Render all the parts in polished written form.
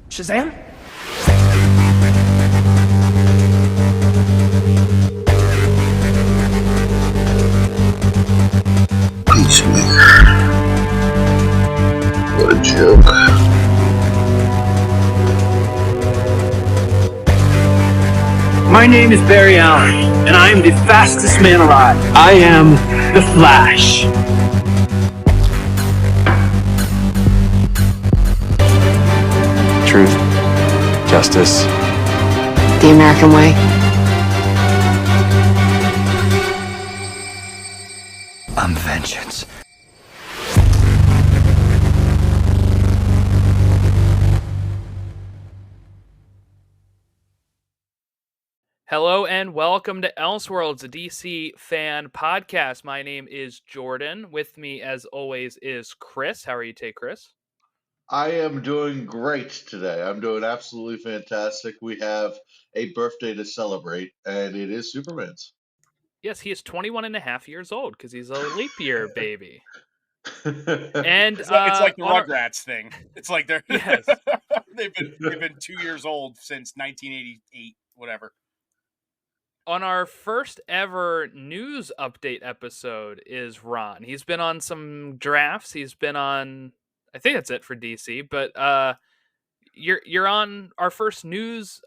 Shazam? Peacemaker. What a joke. My name is Barry Allen, and I am the fastest man alive. I am the Flash. Truth, justice, the American way. I'm vengeance. Hello and welcome to Elseworlds, a DC fan podcast. My name is Jordan. With me, as always, is Chris. How are you today, Chris? I am doing great today. I'm doing absolutely fantastic. We have a birthday to celebrate, and it is Superman's. Yes, he is 21 and a half years old because he's a leap year baby. And it's like the on our- Rugrats thing. It's like they're Yes. they've been 2 years old since 1988, whatever. On our first ever news update episode is Ron. He's been on some drafts. He's been on, I think that's it for DC, but you're on our first news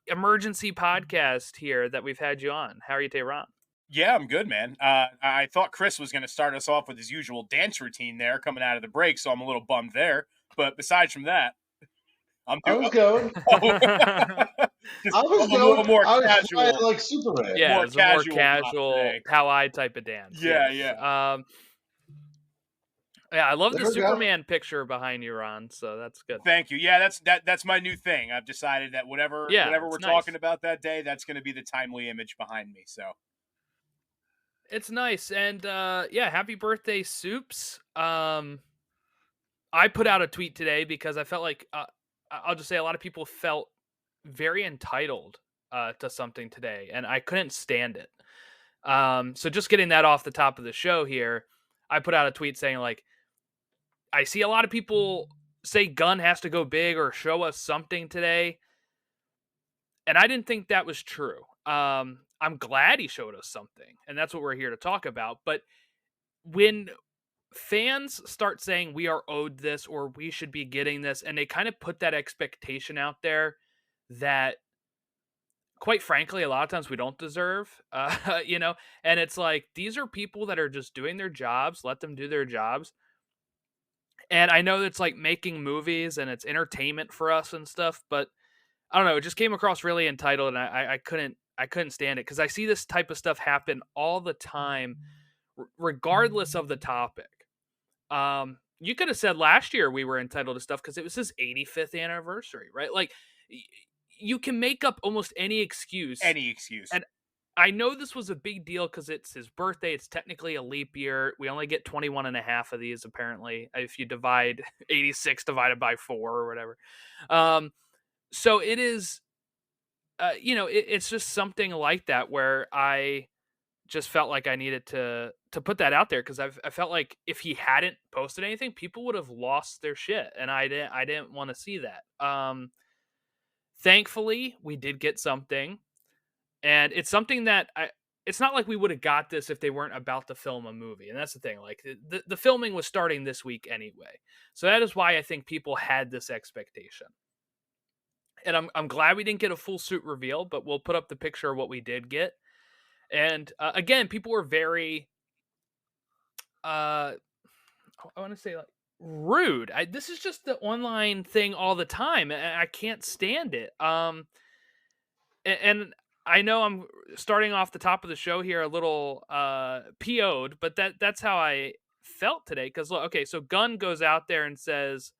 emergency podcast here that we've had you on. How are you today, Ron? Yeah, I'm good, man. I thought Chris was going to start us off with his usual dance routine there coming out of the break, so I'm a little bummed there. But besides from that, I was going. A little more casual, like Superman. Yeah, more it's a more casual casual how I type of dance. Yeah, yes. yeah. Yeah, I love There the we go. Superman picture behind you, Ron. So that's good. Thank you. Yeah, that's my new thing. I've decided that whatever we're talking about that day, that's going to be the timely image behind me. So it's nice, and yeah, happy birthday, Soups. I put out a tweet today because I felt like I'll just say a lot of people felt very entitled to something today, and I couldn't stand it. So just getting that off the top of the show here, I put out a tweet saying, like, I see a lot of people say Gunn has to go big or show us something today, and I didn't think that was true. I'm glad he showed us something, and that's what we're here to talk about. But when fans start saying we are owed this or we should be getting this, and they kind of put that expectation out there that, quite frankly, a lot of times we don't deserve, and it's like, these are people that are just doing their jobs. Let them do their jobs. And I know it's like making movies and it's entertainment for us and stuff, but I don't know. It just came across really entitled, and I couldn't stand it because I see this type of stuff happen all the time, regardless of the topic. You could have said last year we were entitled to stuff because it was his 85th anniversary, right? Like, you can make up almost any excuse. And I know this was a big deal because it's his birthday. It's technically a leap year. We only get 21 and a half of these, apparently, if you divide 86 divided by 4 or whatever. So it is, it's just something like that where I just felt like I needed to put that out there because I felt like if he hadn't posted anything, people would have lost their shit, and I didn't want to see that. Thankfully, we did get something, and it's something that it's not like we would have got this if they weren't about to film a movie, and that's the thing. Like, the filming was starting this week anyway, so that is why I think people had this expectation. And I'm glad we didn't get a full suit reveal, but we'll put up the picture of what we did get. And again, people were very, I want to say, like, rude. This is just the online thing all the time, and I can't stand it. And I know I'm starting off the top of the show here a little PO'd, but that's how I felt today. Because look, okay, so Gunn goes out there and says,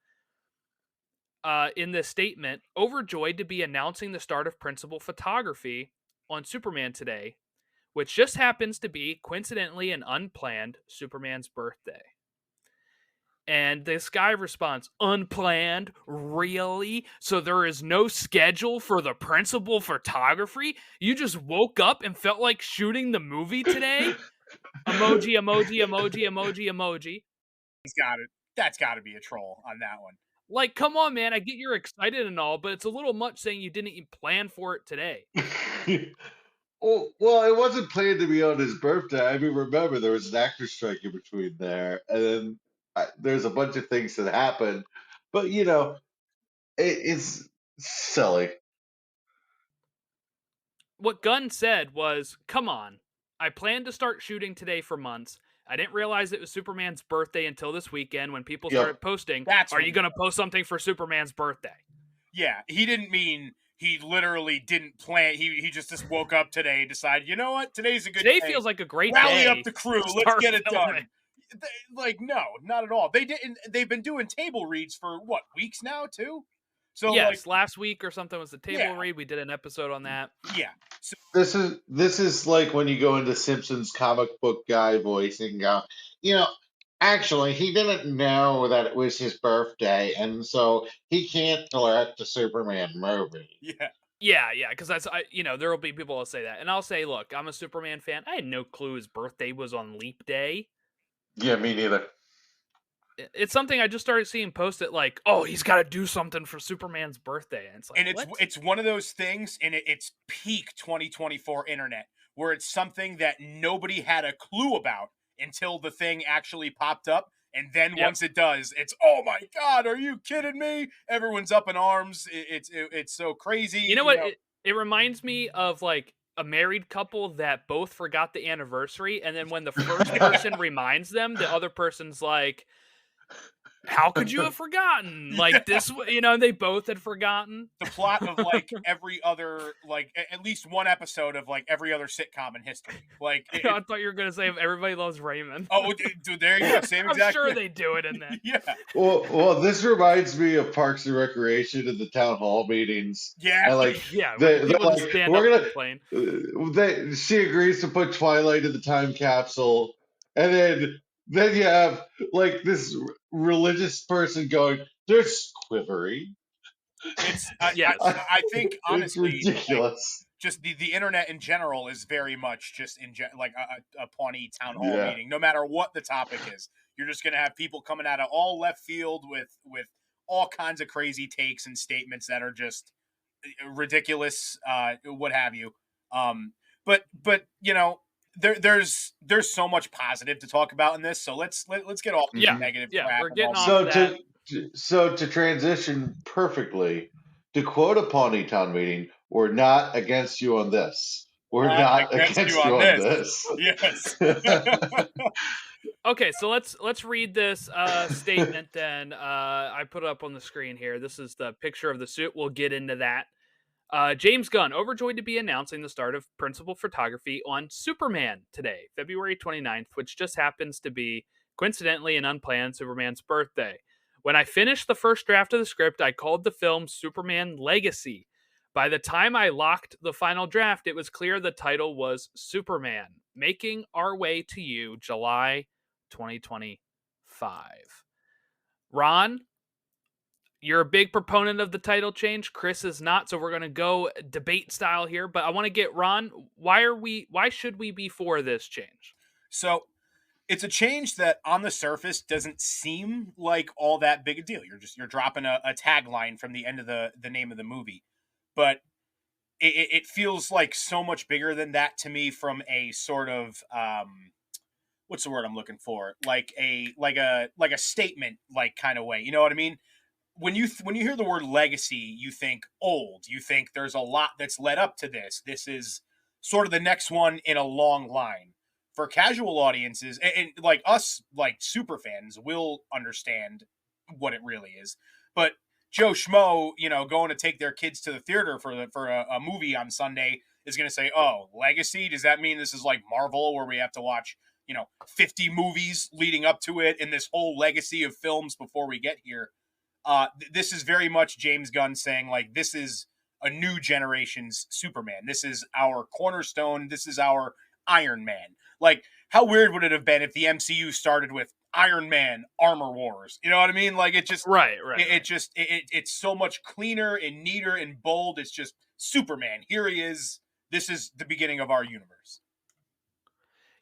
in this statement, overjoyed to be announcing the start of principal photography on Superman today, which just happens to be, coincidentally and unplanned, Superman's birthday. And this guy responds, unplanned? Really? So there is no schedule for the principal photography? You just woke up and felt like shooting the movie today? Emoji. he's got it. That's got to be a troll on that one. Like, come on, man. I get you're excited and all, but it's a little much saying you didn't even plan for it today. Well, it wasn't planned to be on his birthday. I mean, remember there was an actor strike in between there, and then there's a bunch of things that happened. But it's silly. What Gunn said was, come on. I planned to start shooting today for months. I didn't realize it was Superman's birthday until this weekend when people Yep. started posting, That's are what you going to post something for Superman's birthday? Yeah, he didn't mean he literally didn't plan. He just woke up today, decided, you know what, today's a good Today day. feels like a great Rally day. up the crew, to let's start get it filming. done. Like, no, not at all. They've been doing table reads for what, weeks now too? So Yes, last week or something was the table Yeah. read. We did an episode on that. yeah. So This is like when you go into Simpsons comic book guy voice and go, you know, actually he didn't know that it was his birthday, and so he can't direct the Superman movie. yeah. Yeah, because there will be people who'll say that. And I'll say, look, I'm a Superman fan. I had no clue his birthday was on Leap Day. Yeah, me neither. It's something I just started seeing posted like, oh, he's got to do something for Superman's birthday. And it's like, And what? it's one of those things, and it's peak 2024 internet, where it's something that nobody had a clue about until the thing actually popped up. And then once it does, it's, oh my God, are you kidding me? Everyone's up in arms. It's so crazy. You know what? It reminds me of like a married couple that both forgot the anniversary. And then when the first person reminds them, the other person's like, how could you have forgotten? Like this, they both had forgotten. The plot of like every other, like at least one episode of like every other sitcom in history. Like I thought you were going to say Everybody Loves Raymond. Oh, dude, there you go. Same exact. I'm sure thing. they do it in that. Yeah. Well, this reminds me of Parks and Recreation and the town hall meetings. Yeah. And like, Yeah, they're people just like, stand we're up gonna. and complain. She agrees to put Twilight in the time capsule, and then you have like this religious person going, "There's quivering." It's Yes. I think honestly, it's ridiculous. just the internet in general is very much just like a Pawnee town hall Yeah. meeting. No matter what the topic is, you're just gonna have people coming out of all left field with all kinds of crazy takes and statements that are just ridiculous, what have you. But there's so much positive to talk about in this. So let's get off the negative crap. We're getting off So that. So to transition perfectly, to quote a Pawnee town meeting, we're not against you on this. We're not against you on this. Yes. Okay, so let's read this statement then. I put it up on the screen here. This is the picture of the suit. We'll get into that. James Gunn, overjoyed to be announcing the start of principal photography on Superman today, February 29th, which just happens to be, coincidentally and unplanned, Superman's birthday. When I finished the first draft of the script, I called the film Superman Legacy. By the time I locked the final draft, it was clear the title was Superman, making our way to you, July 2025. Ron, you're a big proponent of the title change. Chris is not, so we're going to go debate style here. But I want to get Ron. Why should we be for this change? So it's a change that on the surface doesn't seem like all that big a deal. You're dropping a tagline from the end of the name of the movie, but it feels like so much bigger than that to me from a sort of what's the word I'm looking for? Like a statement like kind of way. You know what I mean? When you hear the word legacy, you think old. You think there's a lot that's led up to this. This is sort of the next one in a long line. For casual audiences, and like us, like super fans, will understand what it really is. But Joe Schmo, going to take their kids to the theater for a movie on Sunday is going to say, "Oh, legacy? Does that mean this is like Marvel, where we have to watch 50 movies leading up to it, and this whole legacy of films before we get here?" This is very much James Gunn saying, like, this is a new generation's Superman. This is our cornerstone. This is our Iron Man. Like, how weird would it have been if the MCU started with Iron Man Armor Wars? You know what I mean? Like, it just right. It's so much cleaner and neater and bold. It's just Superman. Here he is. This is the beginning of our universe.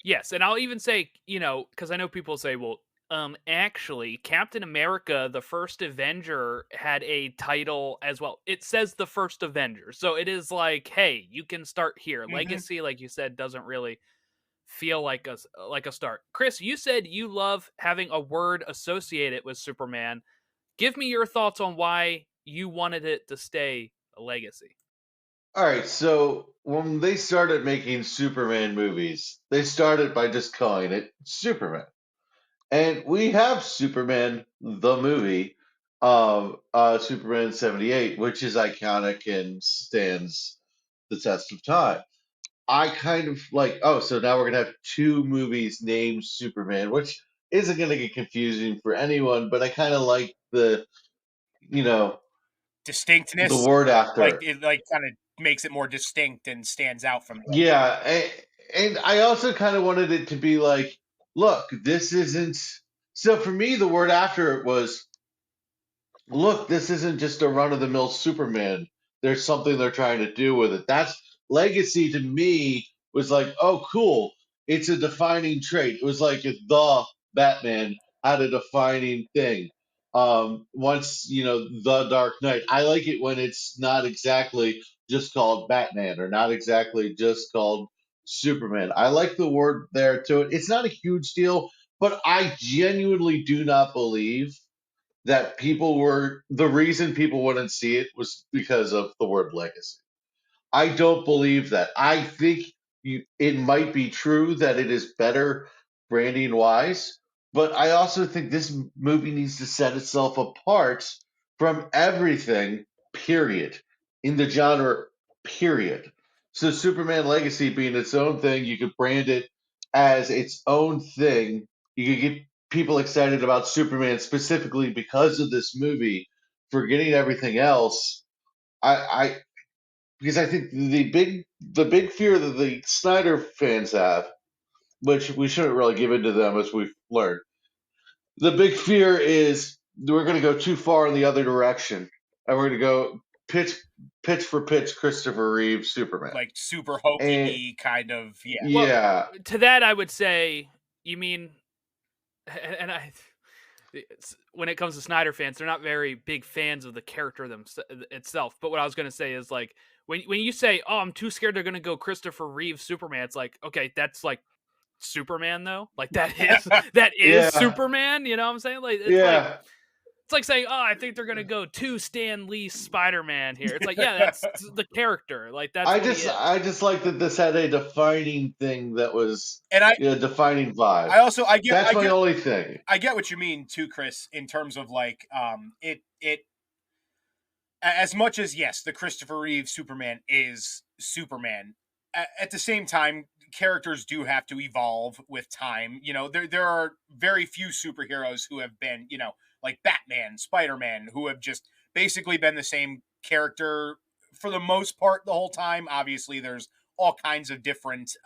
Yes, and I'll even say, because I know people say, well, Actually, Captain America, the first Avenger, had a title as well. It says the first Avenger. So it is like, hey, you can start here. Legacy, like you said, doesn't really feel like a start. Chris, you said you love having a word associated with Superman. Give me your thoughts on why you wanted it to stay a legacy. All right, so when they started making Superman movies, they started by just calling it Superman. And we have Superman the movie, Superman 78, which is iconic and stands the test of time. I kind of like, oh, so now we're gonna have two movies named Superman, which isn't gonna get confusing for anyone, but I kind of like you know, the Distinctness, word like after. it, like kind of makes it more distinct and stands out from the. Yeah, and I also kind of wanted it to be like, look, this isn't. So for me, the word after it was, look, this isn't just a run of the mill Superman. There's something they're trying to do with it. That's legacy to me was like, oh, cool. It's a defining trait. It was like if the Batman had a defining thing. Once, the Dark Knight. I like it when it's not exactly just called Batman or not exactly just called Superman. I like the word there to it. It's not a huge deal, but I genuinely do not believe that the reason people wouldn't see it was because of the word legacy. I don't believe that. I think it might be true that it is better branding wise, but I also think this movie needs to set itself apart from everything, period, in the genre, period. So, Superman Legacy being its own thing, you could brand it as its own thing. You could get people excited about Superman specifically because of this movie, forgetting everything else. I because I think the big fear that the Snyder fans have, which we shouldn't really give into them as we've learned, the big fear is we're going to go too far in the other direction, and we're going to go pitch for pitch Christopher Reeve Superman, Like super and hokey kind of, yeah. Well, yeah, to that, I would say, you mean, and when it comes to Snyder fans, they're not very big fans of the character itself. But what I was going to say is like when you say, "Oh, I'm too scared they're going to go Christopher Reeve Superman," it's like, okay, that's like Superman though. Like that is yeah, Superman. You know what I'm saying? Like yeah. it's like saying, "Oh, I think they're going to go to Stan Lee Spider-Man here." It's like, yeah, that's the character. Like that's what he is. I just like that this had a defining thing that was And defining vibe. I That's my only thing. I get what you mean too, Chris, in terms of like it as much as yes, the Christopher Reeve Superman is Superman. At the same time, characters do have to evolve with time. There are very few superheroes who have been, like Batman, Spider-Man, who have just basically been the same character for the most part the whole time. Obviously, there's all kinds of different,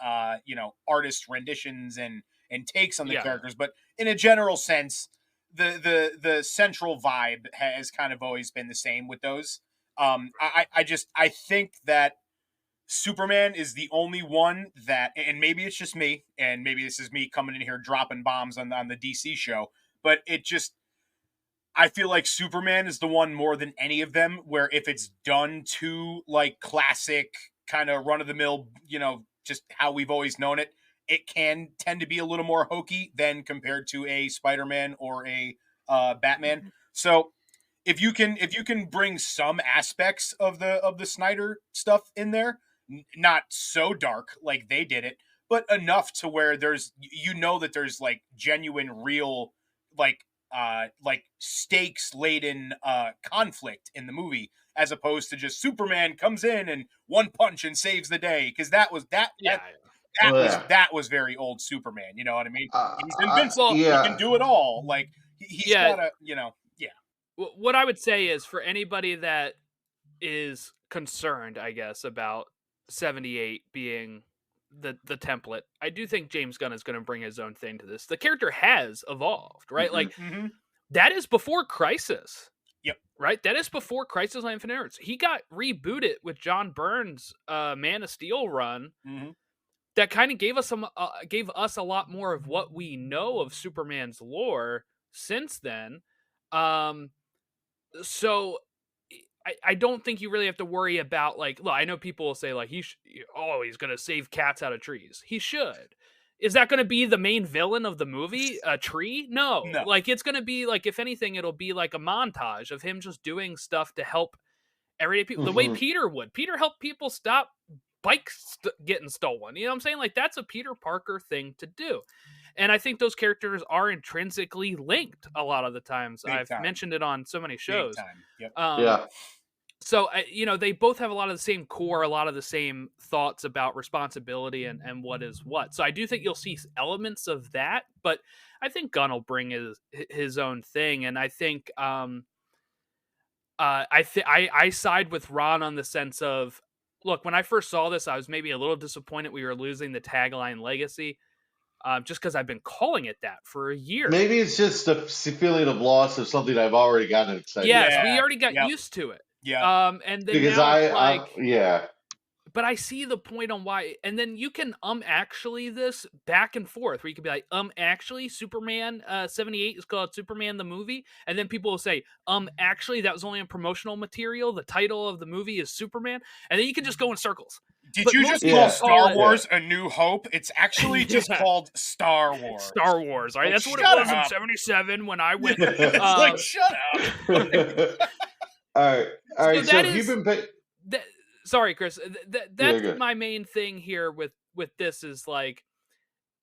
artist renditions and takes on the characters, but in a general sense, the central vibe has kind of always been the same with those. I think that Superman is the only one that, and maybe it's just me, and maybe this is me coming in here dropping bombs on the DC show, but I feel like Superman is the one more than any of them where if it's done to like classic kind of run of the mill, just how we've always known it, it can tend to be a little more hokey than compared to a Spider-Man or a Batman. So if you can bring some aspects of the Snyder stuff in there, not so dark like they did it, but enough to where there's that there's like genuine real like stakes laden conflict in the movie, as opposed to just Superman comes in and one punch and saves the day, because that was very old Superman. You know what I mean? He's invincible. He can do it all. Like he's gotta, yeah. What I would say is, for anybody that is concerned, I guess, about 78 being the template, I do think James Gunn is going to bring his own thing to this. The character has evolved, right? Mm-hmm. Like that is before Crisis. Yep. Right? That is before Crisis on Infinite Earths. He got rebooted with John Byrne's Man of Steel run. that kind of gave us a lot more of what we know of Superman's lore since then. So I don't think you really have to worry about, like, look, I know people will say, like, he's going to save cats out of trees. He should. Is that going to be the main villain of the movie? A tree? No. No. Like, it's going to be, like, if anything, it'll be like a montage of him just doing stuff to help everyday people. The way Peter would. Peter helped people stop bikes getting stolen. You know what I'm saying? Like, that's a Peter Parker thing to do. And I think those characters are intrinsically linked a lot of the times. I've mentioned it on so many shows. Yep. Yeah. So, they both have a lot of the same core, a lot of the same thoughts about responsibility and what is what. So I do think you'll see elements of that, but I think Gunn will bring his own thing. And I think I side with Ron on the sense of, look, when I first saw this, I was maybe a little disappointed we were losing the tagline legacy, just because I've been calling it that for a year. Maybe it's just a feeling of loss of something I've already gotten excited. Yes, we already got used to it. Yeah. And then Because now it's like, yeah. But I see the point on why, and then you can actually this back and forth, where you could be like, actually Superman 78 is called Superman the movie, and then people will say, actually that was only in promotional material. The title of the movie is Superman, and then you can just go in circles. Did you just call Star Wars A New Hope? It's actually just called Star Wars. Star Wars, right? Like, that's what it was in '77 when I went. It's like, shut up. All right. So if you've been sorry, Chris. That's good. my main thing here with this is, like,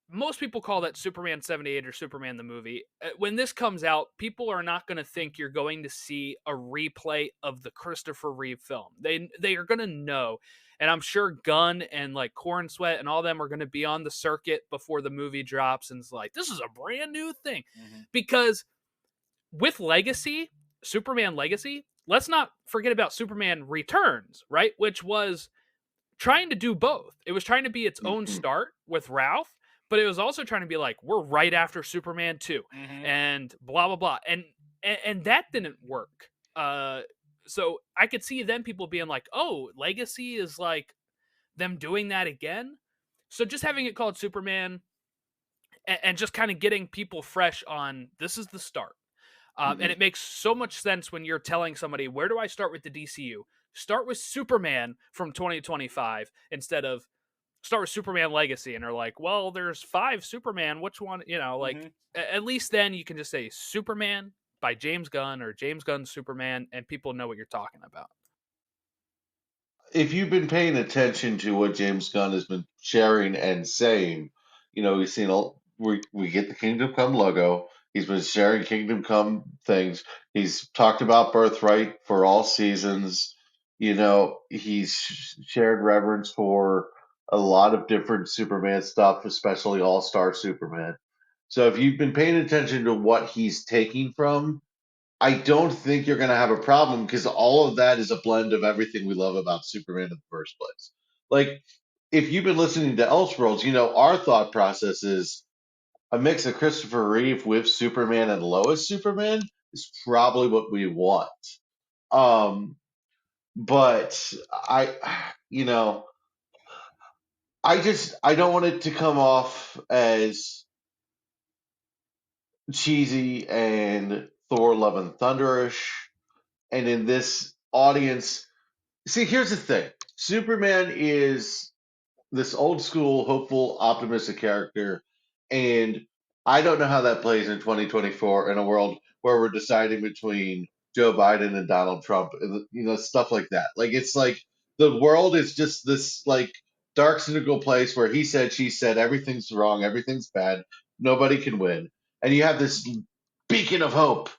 most people call that Superman 78 or Superman the movie. When this comes out, people are not going to think you're going to see a replay of the Christopher Reeve film. They are going to know. And I'm sure Gunn and, like, Corn Sweat and all them are going to be on the circuit before the movie drops. And it's like, this is a brand new thing. Mm-hmm. Because with Legacy, Superman Legacy, let's not forget about Superman Returns, right? Which was trying to do both. It was trying to be its own start with Ralph, but it was also trying to be like, we're right after Superman 2 and blah, blah, blah. And that didn't work. So I could see then people being like, oh, Legacy is like them doing that again. So just having it called Superman and just kind of getting people fresh on, this is the start. And it makes so much sense when you're telling somebody, where do I start with the DCU? Start with Superman from 2025 instead of start with Superman Legacy. And they're like, well, there's 5 Superman. Which one? You know, like, at least then you can just say Superman by James Gunn or James Gunn's Superman, and people know what you're talking about. If you've been paying attention to what James Gunn has been sharing and saying, we've seen we get the Kingdom Come logo. He's been sharing Kingdom Come things. He's talked about Birthright for all seasons. He's shared reverence for a lot of different Superman stuff, especially All-Star Superman. So if you've been paying attention to what he's taking from, I don't think you're going to have a problem, because all of that is a blend of everything we love about Superman in the first place. Like, if you've been listening to Elseworlds, our thought process is a mix of Christopher Reeve with Superman and Lois Superman is probably what we want. But I don't want it to come off as cheesy and Thor Love and Thunderish. And in this audience, see, here's the thing. Superman is this old school, hopeful, optimistic character. And I don't know how that plays in 2024 in a world where we're deciding between Joe Biden and Donald Trump, stuff like that. Like, it's like the world is just this, like, dark, cynical place where he said, she said, everything's wrong, everything's bad, nobody can win. And you have this beacon of hope.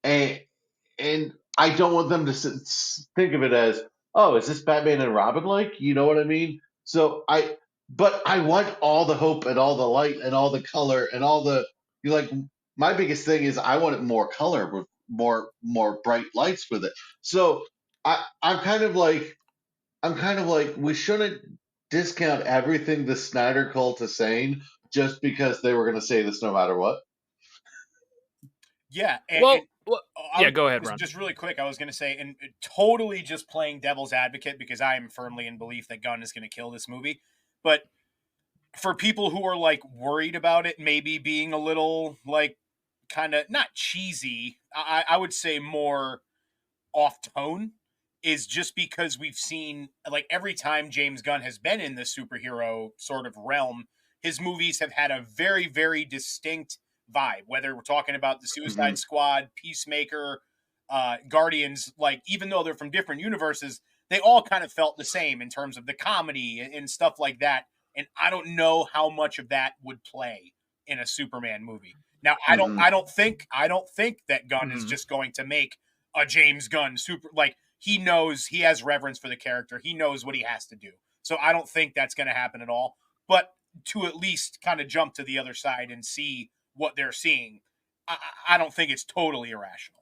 And I don't want them to think of it as, oh, is this Batman and Robin like? You know what I mean? So but I want all the hope and all the light and all the color and all the, my biggest thing is I want it more color with more bright lights with it. So I'm kind of like we shouldn't discount everything the Snyder cult is saying just because they were going to say this no matter what. Yeah. Go ahead, Ron. Just really quick, I was going to say, and totally just playing devil's advocate, because I am firmly in belief that Gunn is going to kill this movie. But for people who are like worried about it maybe being a little like kind of not cheesy, I would say more off tone, is just because we've seen like every time James Gunn has been in the superhero sort of realm, his movies have had a very, very distinct vibe. Whether we're talking about the Suicide Squad, Peacemaker, Guardians, like even though they're from different universes, they all kind of felt the same in terms of the comedy and stuff like that. And I don't know how much of that would play in a Superman movie. Now, I don't think that Gunn is just going to make a James Gunn super, like he knows, he has reverence for the character. He knows what he has to do. So I don't think that's going to happen at all. But to at least kind of jump to the other side and see what they're seeing, I don't think it's totally irrational.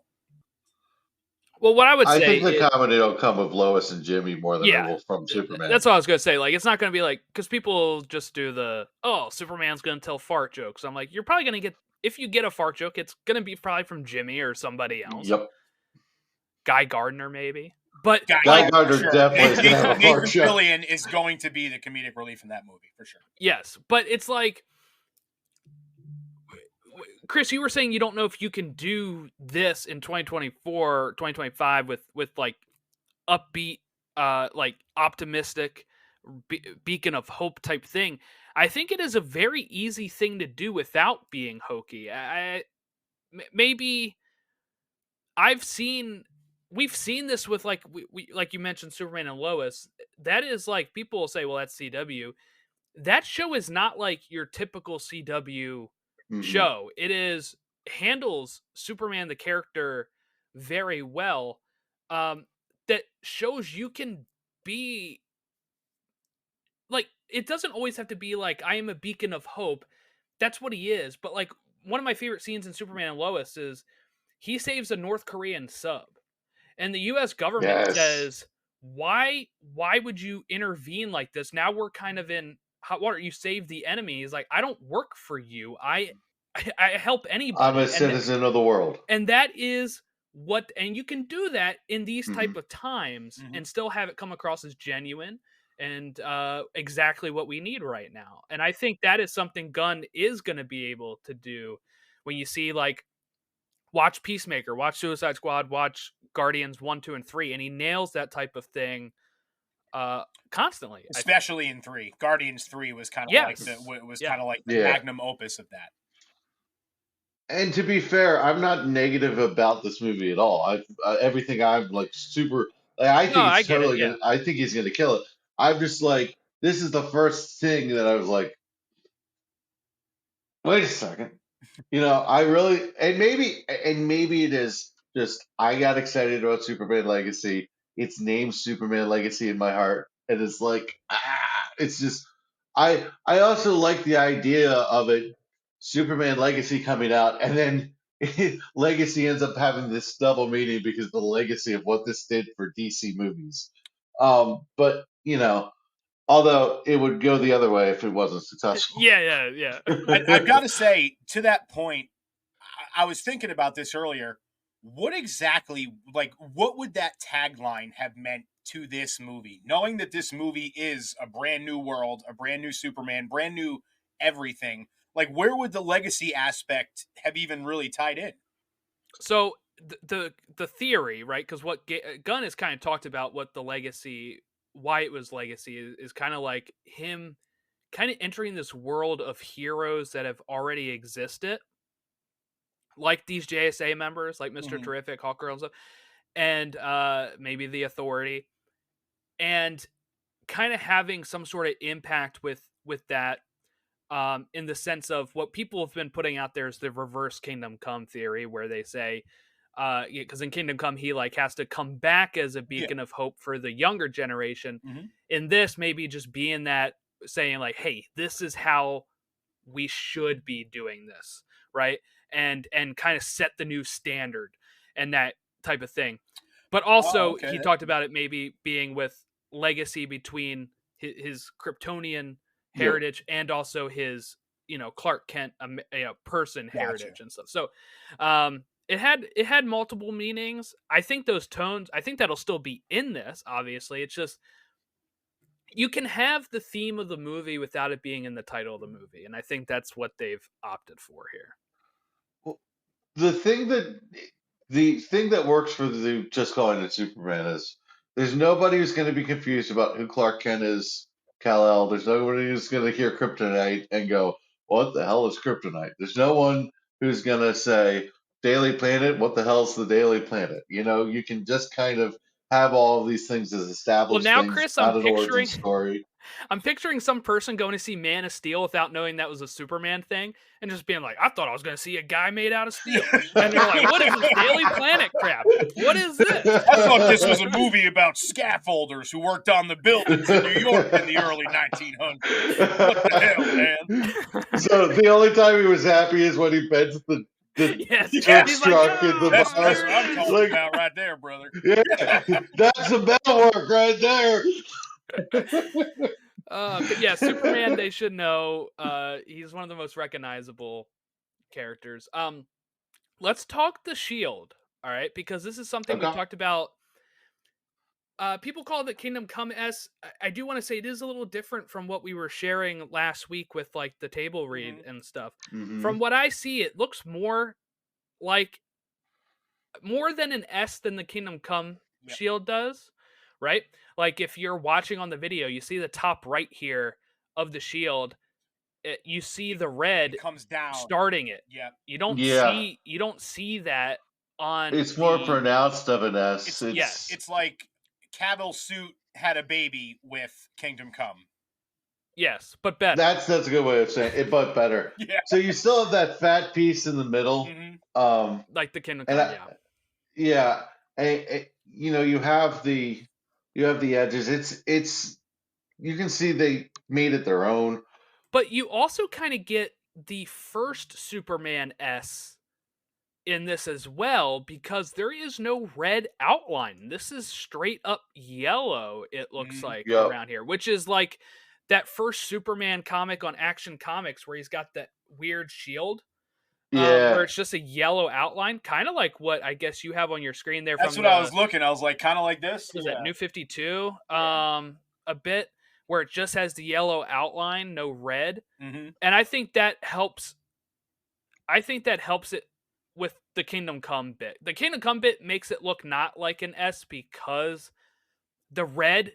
Well, what I would say, I think the comedy will come of Lois and Jimmy more than it will from Superman. That's what I was going to say. Like, it's not going to be like, because people just do the, oh, Superman's going to tell fart jokes. I'm like, you're probably going to get, if you get a fart joke, it's going to be probably from Jimmy or somebody else. Yep. Guy Gardner, maybe. But Guy Gardner definitely is going to have a fart joke. Nathan Fillion is going to be the comedic relief in that movie, for sure. Yes, but it's like, Chris, you were saying you don't know if you can do this in 2024, 2025 with like upbeat, like optimistic beacon of hope type thing. I think it is a very easy thing to do without being hokey. Maybe we've seen this with like we like you mentioned Superman and Lois. That is like, people will say, well, that's CW. That show is not like your typical CW show. It handles Superman the character very well. That shows you can be like, it doesn't always have to be like, I am a beacon of hope. That's what he is. But like, one of my favorite scenes in Superman and Lois is he saves a North Korean sub, and the U.S. government says, why would you intervene like this? Now we're kind of in hot water. You save the enemy. He's like, I don't work for you. I help anybody. I'm a citizen of the world. And that is what, and you can do that in these type of times and still have it come across as genuine and exactly what we need right now. And I think that is something Gunn is going to be able to do when you see, like, watch Peacemaker, watch Suicide Squad, watch Guardians 1, 2, and 3, and he nails that type of thing constantly. Especially in 3. Guardians 3 was kind of like the magnum opus of that. And to be fair, I'm not negative about this movie at all. Everything I'm like super. Like, I think he's totally gonna. I think he's gonna kill it. I'm just like, this is the first thing that I was like, wait a second. You know, I really, and maybe it is just, I got excited about Superman Legacy. It's named Superman Legacy in my heart, and it's like, it's just, I also like the idea of it, Superman Legacy coming out, and then Legacy ends up having this double meaning because of the legacy of what this did for DC movies. But you know, although it would go the other way if it wasn't successful. Yeah. I've got to say, to that point, I was thinking about this earlier. What exactly, like, what would that tagline have meant to this movie? Knowing that this movie is a brand new world, a brand new Superman, brand new everything. Like, where would the legacy aspect have even really tied in? So the theory, right? Because what Gunn has kind of talked about, what the legacy, why it was legacy, is kind of like him kind of entering this world of heroes that have already existed, like these JSA members, like Mr. Terrific, Hawkgirl and stuff, and maybe the Authority, and kind of having some sort of impact with that, in the sense of what people have been putting out there is the reverse Kingdom Come theory, where they say, because in Kingdom Come he like has to come back as a beacon of hope for the younger generation. In this, maybe just being that, saying like, hey, this is how we should be doing this, right? And kind of set the new standard and that type of thing. But also he talked about it maybe being with legacy between his Kryptonian heritage and also his, you know, Clark Kent person heritage and stuff. So it had multiple meanings. I think those tones, I think that'll still be in this, obviously. It's just, you can have the theme of the movie without it being in the title of the movie, and I think that's what they've opted for here. Well, the thing that works for the just calling it Superman is there's nobody who's going to be confused about who Clark Kent is, Kal-El. There's nobody who's going to hear Kryptonite and go, "What the hell is Kryptonite?" There's no one who's going to say, "Daily Planet, what the hell's the Daily Planet?" You can just kind of have all of these things as established now, things, Chris, not an origin story. I'm picturing some person going to see Man of Steel without knowing that was a Superman thing and just being like, I thought I was going to see a guy made out of steel. And they're like, what is this Daily Planet crap? What is this? I thought this was a movie about scaffolders who worked on the buildings in New York in the early 1900s. What the hell, man? So the only time he was happy is when he bends the He's truck like, in the That's bar. what I'm talking about right there, brother. Yeah, that's the metal work right there. But yeah, Superman, they should know. He's one of the most recognizable characters. Let's talk the Shield, all right? Because this is something we Okay. talked about. People call it Kingdom Come S. I do want to say it is a little different from what we were sharing last week with like the table read and stuff. Mhm. From what I see, it looks more than an S than the Kingdom Come Shield does, right? Like if you're watching on the video, you see the top right here of the shield. You see the red It comes down, starting it. Yeah. You don't see that on. It's more pronounced of an S. It's like Cavill's suit had a baby with Kingdom Come. Yes, but better. That's a good way of saying it, but better. Yeah. So you still have that fat piece in the middle, like the Kingdom Come. Yeah, and, you have the edges. It's you can see they made it their own. But you also kind of get the first Superman S in this as well, because there is no red outline. This is straight up yellow, it looks like, around here, which is like that first Superman comic on Action Comics where he's got that weird shield. Where it's just a yellow outline, kind of like what I guess you have on your screen there. That's what I was looking. I was like, kind of like this. Was that New 52? A bit where it just has the yellow outline, no red. And I think that helps. I think that helps it with the Kingdom Come bit. The Kingdom Come bit makes it look not like an S because the red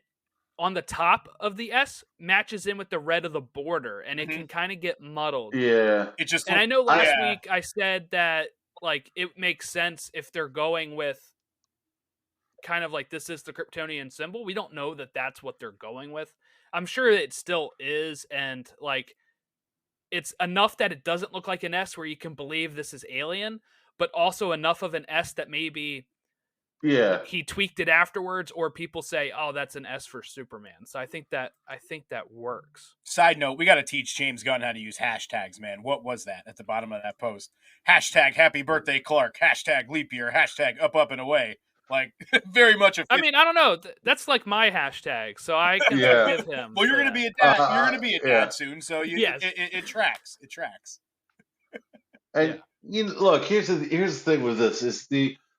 on the top of the S matches in with the red of the border, and it can kind of get muddled. Yeah. It just. And I know last week I said that like it makes sense if they're going with kind of like this is the Kryptonian symbol. We don't know that that's what they're going with. I'm sure it still is, and like it's enough that it doesn't look like an S where you can believe this is alien, but also enough of an S that maybe he tweaked it afterwards, or people say, "Oh, that's an S for Superman." So I think that works. Side note: we got to teach James Gunn how to use hashtags, man. What was that at the bottom of that post? Hashtag Happy Birthday Clark. Hashtag Leap Year. Hashtag Up Up and Away. Like very much. I mean, I don't know. That's like my hashtag, so I can forgive him. Well, you're going to be a dad. You're going to be a dad soon, so it tracks. It tracks. And look, here's the thing with this is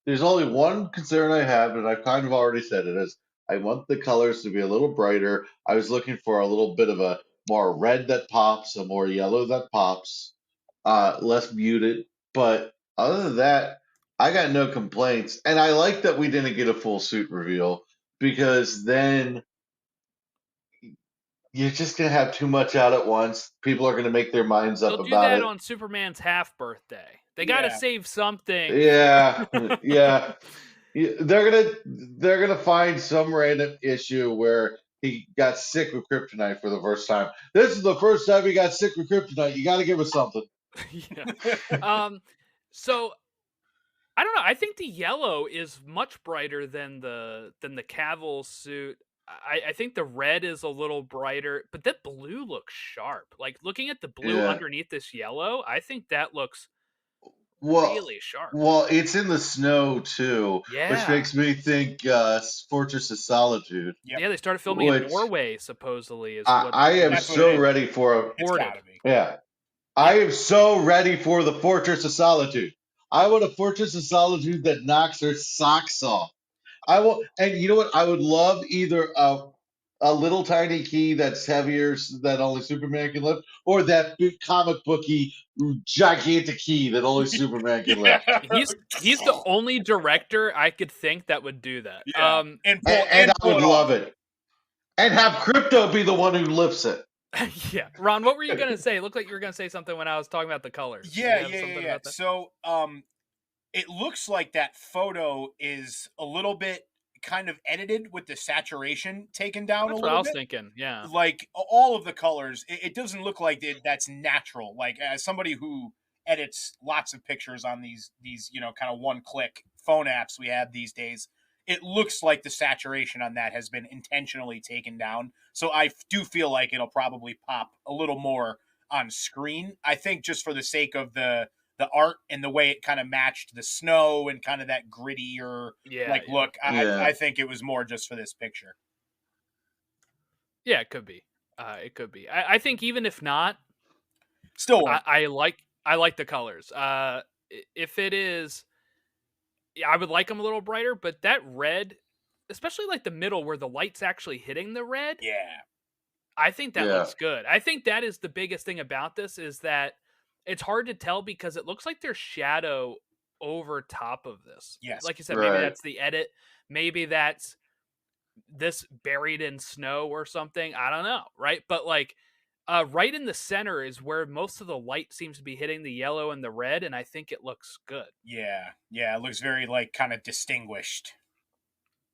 there's only one concern I have, and I've kind of already said it, is I want the colors to be a little brighter. I was looking for a little bit of a more red that pops, a more yellow that pops, less muted. But other than that, I got no complaints. And I like that we didn't get a full suit reveal, because then you're just going to have too much out at once. People are going to make their minds up They'll about do that it. on Superman's half birthday. They got to save something. Yeah. They're gonna find some random issue where he got sick with kryptonite for the first time. This is the first time he got sick with kryptonite. You got to give us something. So I don't know. I think the yellow is much brighter than the Cavill suit. I think the red is a little brighter, but that blue looks sharp. Like looking at the blue underneath this yellow, I think that looks really sharp. Well, it's in the snow too, which makes me think Fortress of Solitude. Yeah, they started filming in Norway, supposedly. I am so ready for I am so ready for the Fortress of Solitude. I want a Fortress of Solitude that knocks her socks off. And you know what? I would love either a little tiny key that's heavier that only Superman can lift, or that big comic booky gigantic key that only Superman can lift. He's the only director I could think that would do that. Yeah. And pull And I pull would it love off. it. And have Crypto be the one who lifts it. Yeah, Ron, what were you gonna say? It looked like you were gonna say something when I was talking about the colors. Did you have something about that? So, it looks like that photo is a little bit kind of edited with the saturation taken down That's a what I little was bit. thinking. Yeah, Like all of the colors, it doesn't look like that's natural. Like as somebody who edits lots of pictures on these kind of one-click phone apps we have these days, it looks like the saturation on that has been intentionally taken down. So I do feel like it'll probably pop a little more on screen. I think just for the sake of the art and the way it kind of matched the snow and kind of that grittier look. I think it was more just for this picture. Yeah, it could be. It could be. I think even if not, still, I like the colors. If it is, I would like them a little brighter. But that red, especially like the middle where the light's actually hitting the red, I think that looks good. I think that is the biggest thing about this is that it's hard to tell because it looks like there's shadow over top of this. Yes, like you said, maybe that's the edit. Maybe that's this buried in snow or something. I don't know, right? But like right in the center is where most of the light seems to be hitting the yellow and the red, and I think it looks good. Yeah, it looks very like kind of distinguished.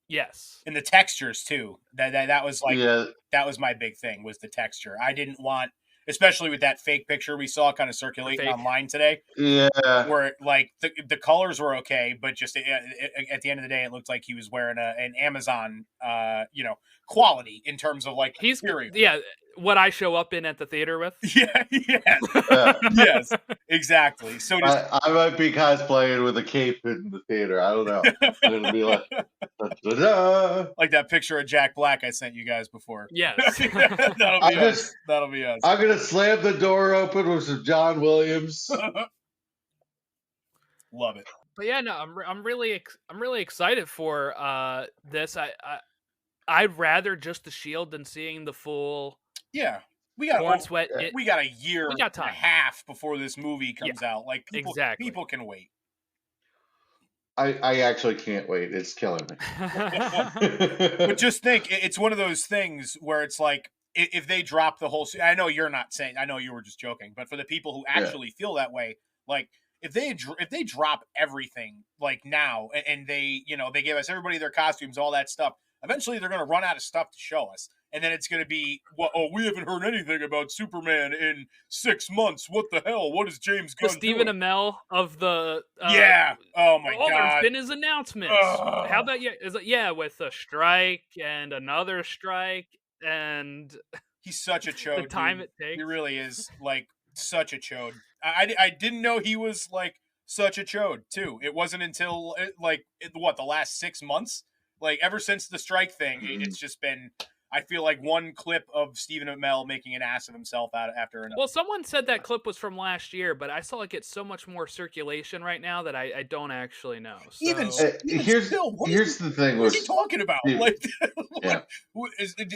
Yes, and the textures too. That was like that was my big thing was the texture. I didn't want, especially with that fake picture we saw kind of circulating online today. Yeah, where like the colors were okay, but just at the end of the day, it looked like he was wearing an Amazon, quality in terms of like he's material. Yeah, what I show up in at the theater with. Yes, exactly. So I might be cosplaying with a cape in the theater. I don't know. It'll be like, da-da-da. Like that picture of Jack Black I sent you guys before. Yes, that'll be us. I'm gonna slam the door open with some John Williams. Love it. But yeah, no, I'm really excited for this. I'd rather just the Shield than seeing the full. Yeah, we got Born Sweat. We got a year we got time. and a half before this movie comes out. Like people can wait. I actually can't wait. It's killing me. But just think, it's one of those things where it's like if they drop the whole. I know you're not saying. I know you were just joking, but for the people who actually feel that way, like. If they drop everything like now and they they give us everybody their costumes, all that stuff, eventually they're going to run out of stuff to show us, and then it's going to be we haven't heard anything about Superman in 6 months. What the hell? What is James Gunn doing? Stephen Amell of the Oh my god! There's been his announcements. How about with a strike and another strike and he's such a chode. The time it takes. He really is like such a chode. I didn't know he was like such a chode too. It wasn't until the last 6 months, like ever since the strike thing, it's just been. I feel like one clip of Stephen Amell making an ass of himself after another. Well, someone said that clip was from last year, but I saw it get so much more circulation right now that I don't actually know. So. Even here's the thing. What is he talking about?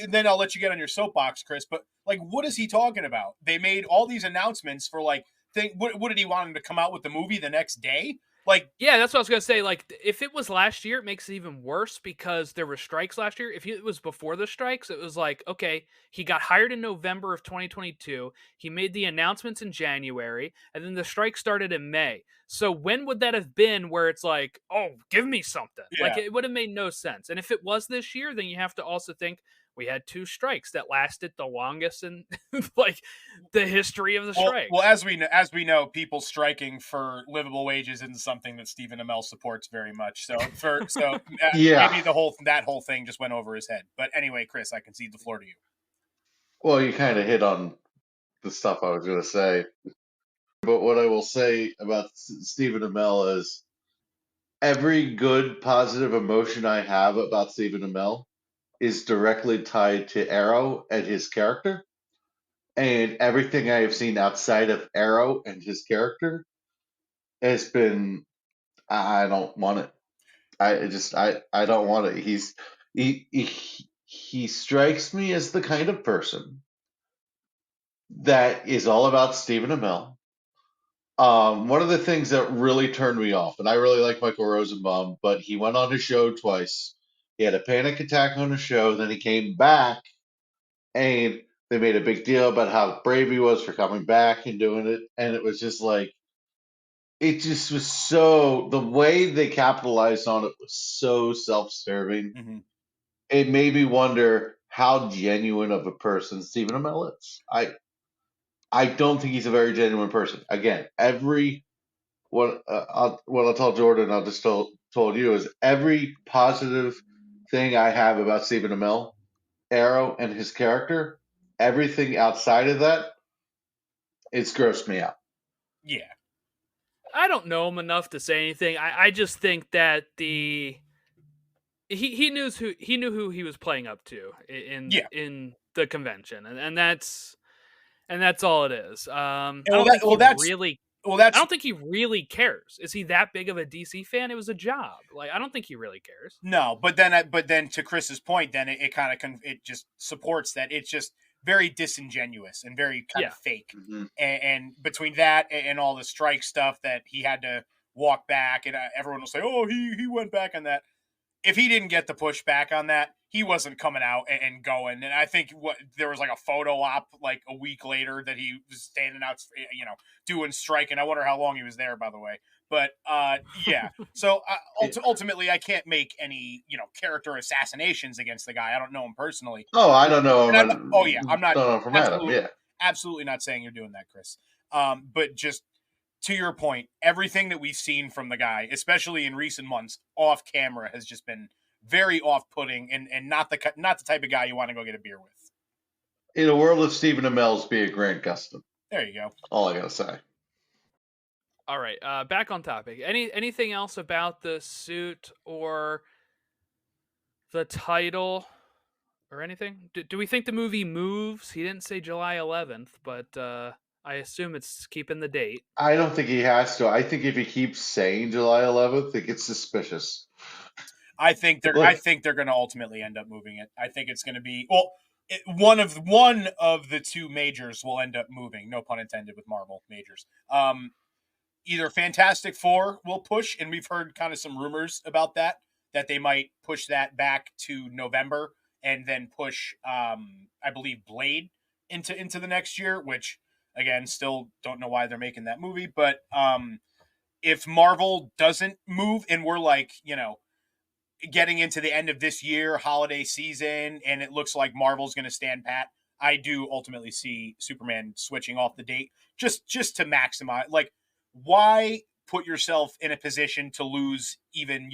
Then I'll let you get on your soapbox, Chris. But like, what is he talking about? They made all these announcements for like. What did he want him to come out with the movie the next day? Like, yeah, that's what I was gonna say. Like, if it was last year, it makes it even worse because there were strikes last year. If it was before the strikes, it was like, okay, he got hired in November of 2022. He made the announcements in January, and then the strike started in May. So when would that have been where it's like, oh, give me something? Yeah. Like, it would have made no sense. And if it was this year, then you have to also think we had 2 strikes that lasted the longest in like the history of the strike. Well, as we know, people striking for livable wages isn't something that Stephen Amell supports very much. So maybe that whole thing just went over his head. But anyway, Chris, I concede the floor to you. Well, you kind of hit on the stuff I was going to say. But what I will say about Stephen Amell is every good, positive emotion I have about Stephen Amell is directly tied to Arrow and his character. And everything I have seen outside of Arrow and his character has been, I don't want it. I don't want it. he strikes me as the kind of person that is all about Stephen Amell. One of the things that really turned me off, and I really like Michael Rosenbaum, but he went on his show twice. He had a panic attack on the show, then he came back, and they made a big deal about how brave he was for coming back and doing it. And it was just like, it just was so, the way they capitalized on it was so self serving. Mm-hmm. It made me wonder how genuine of a person Stephen Amell is. I don't think he's a very genuine person. Again, what I'll tell Jordan, I'll just told you is every positive thing I have about Stephen Amell, Arrow, and his character, everything outside of that, it's grossed me out. Yeah. I don't know him enough to say anything. I just think that he knew who he was playing up to in the convention, and that's all it is. I don't think he really cares. Is he that big of a DC fan? It was a job. Like, I don't think he really cares. No, but then to Chris's point, then it kind of it just supports that it's just very disingenuous and very kind of fake. Mm-hmm. And between that and all the strike stuff that he had to walk back, and everyone will say, "Oh, he went back on that." If he didn't get the pushback on that, he wasn't coming out and going. And I think there was like a photo op like a week later that he was standing out, doing strike. And I wonder how long he was there, by the way. But yeah, so ultimately, I can't make any character assassinations against the guy. I don't know him personally. Oh, I don't know. I'm not. Don't know from Adam. Yeah, absolutely not saying you're doing that, Chris. But just to your point, everything that we've seen from the guy, especially in recent months, off camera, has just been very off-putting and not the type of guy you want to go get a beer with. In a world of Stephen Amell's, be a Grant Gustin. There you go. All I gotta say. All right, back on topic. Anything else about the suit or the title or anything? Do we think the movie moves? He didn't say July 11th, but I assume it's keeping the date. I don't think he has to. I think if he keeps saying July 11th, it gets suspicious. I think they're going to ultimately end up moving it. I think it's going to be one of the two majors will end up moving. No pun intended with Marvel majors. Either Fantastic Four will push, and we've heard kind of some rumors about that they might push that back to November and then push, I believe, Blade into the next year, which, again, still don't know why they're making that movie. But if Marvel doesn't move and we're like, getting into the end of this year, holiday season, and it looks like Marvel's going to stand pat, I do ultimately see Superman switching off the date just to maximize. Like, why put yourself in a position to lose even,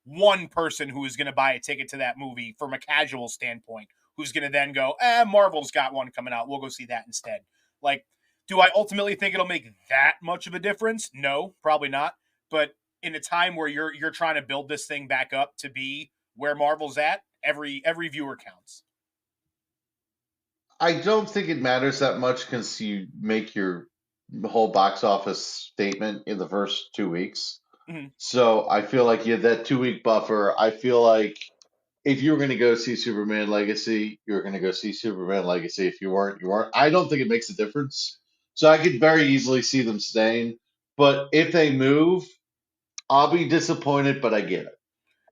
one person who is going to buy a ticket to that movie from a casual standpoint, who's going to then go, Marvel's got one coming out, we'll go see that instead. Like, do I ultimately think it'll make that much of a difference? No, probably not. But in a time where you're trying to build this thing back up to be where Marvel's at, every viewer counts. I don't think it matters that much because you make your whole box office statement in the first 2 weeks. Mm-hmm. So I feel like you have that 2 week buffer. I feel like if you were going to go see Superman Legacy, you're going to go see Superman Legacy. If you weren't, you weren't. I don't think it makes a difference. So I could very easily see them staying. But if they move, I'll be disappointed, but I get it.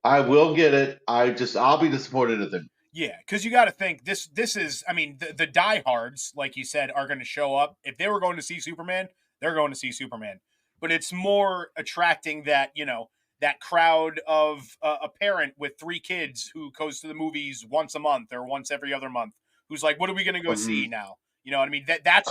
I will get it. I'll be disappointed at them. Yeah, because you got to think this is, I mean, the diehards, like you said, are going to show up. If they were going to see Superman, they're going to see Superman. But it's more attracting that, that crowd of a parent with 3 kids who goes to the movies once a month or once every other month, who's like, what are we going to go see now? You know what I mean? That's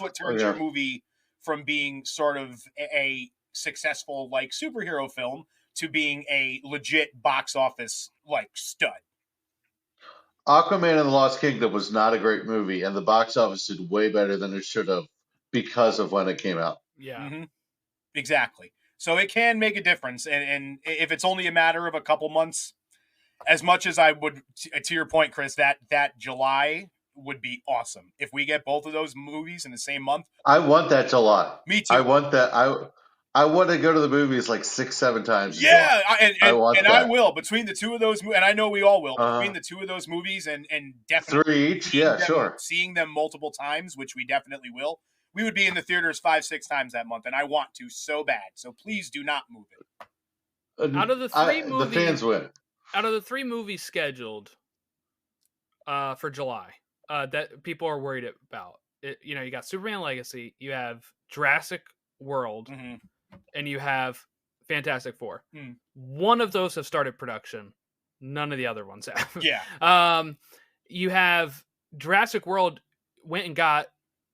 what turns your movie from being sort of a successful like superhero film to being a legit box office like stud. Aquaman and the Lost Kingdom was not a great movie, and the box office did way better than it should have because of when it came out. Yeah, mm-hmm. Exactly. So it can make a difference, and if it's only a matter of a couple months, as much as I would, to your point, Chris, that July would be awesome if we get both of those movies in the same month. I want that July. Me too. I want that. I want to go to the movies like 6-7 times. Yeah, I want and I that. will. Between the two of those, and I know we all will. Uh, Between the two of those movies, and definitely 3 each. Yeah, sure. seeing them multiple times, which we definitely will. We would be in the theaters 5-6 times that month, and I want to so bad. So please do not move it. Out of the the fans win. Out of the 3 movies scheduled for July that people are worried about, you got Superman Legacy, you have Jurassic World, and you have Fantastic Four. One of those have started production. None of the other ones have. Yeah. You have Jurassic World went and got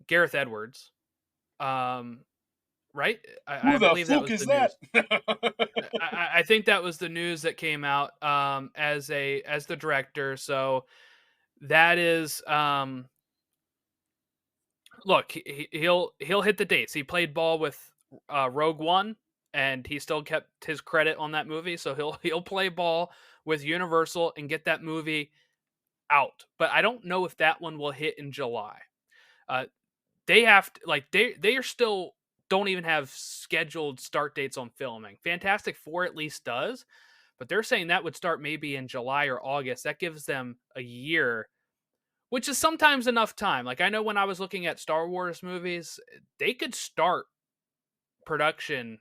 Gareth Edwards. Right? I believe that was the news. I think that was the news that came out as the director. So that is look, he'll hit the dates. He played ball with Rogue One, and he still kept his credit on that movie. So he'll play ball with Universal and get that movie out. But I don't know if that one will hit in July. They have to, they are still don't even have scheduled start dates on filming. Fantastic Four at least does, but they're saying that would start maybe in July or August. That gives them a year, which is sometimes enough time. Like I know when I was looking at Star Wars movies, they could start production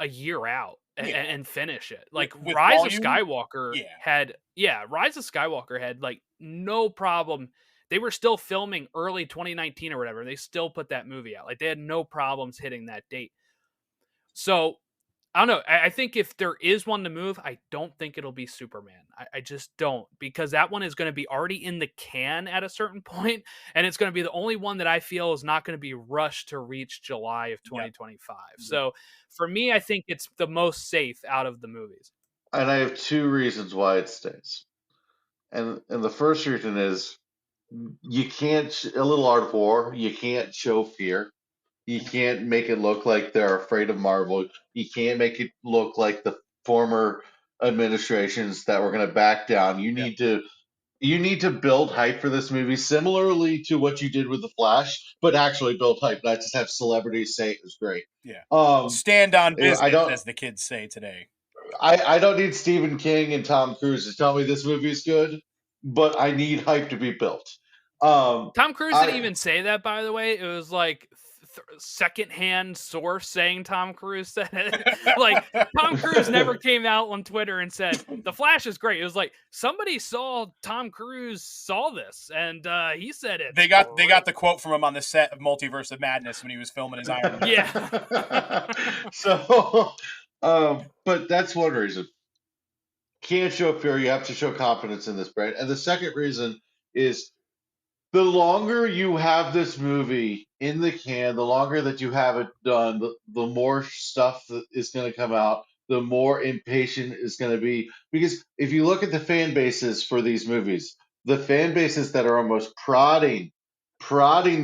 a year out and finish it. Like with Rise volume? of Skywalker Rise of Skywalker had like no problem. They were still filming early 2019 or whatever. They still put that movie out. Like they had no problems hitting that date. So I don't know. I think if there is one to move, I don't think it'll be Superman. I just don't, because that one is going to be already in the can at a certain point, and it's going to be the only one that I feel is not going to be rushed to reach July of 2025. Yep. So for me, I think it's the most safe out of the movies. And I have 2 reasons why it stays. And the first reason is you can't, a little art of war, you can't show fear. You can't make it look like they're afraid of Marvel. You can't make it look like the former administrations that were going to back down. You need to build hype for this movie, similarly to what you did with The Flash, but actually build hype, not just have celebrities say it was great. Yeah. Stand on business, as the kids say today. I don't need Stephen King and Tom Cruise to tell me this movie's good, but I need hype to be built. Tom Cruise didn't even say that, by the way. It was like secondhand source saying Tom Cruise said it. Like Tom Cruise never came out on Twitter and said The Flash is great. It was like somebody saw Tom Cruise saw this and he said it. They got the quote from him on the set of Multiverse of Madness when he was filming his Iron Man. Yeah. So, but that's one reason. Can't show fear. You have to show confidence in this brand. And the second reason is, the longer you have this movie in the can, the longer that you have it done, the more stuff that is going to come out, the more impatient it's going to be. Because if you look at the fan bases for these movies, the fan bases that are almost prodding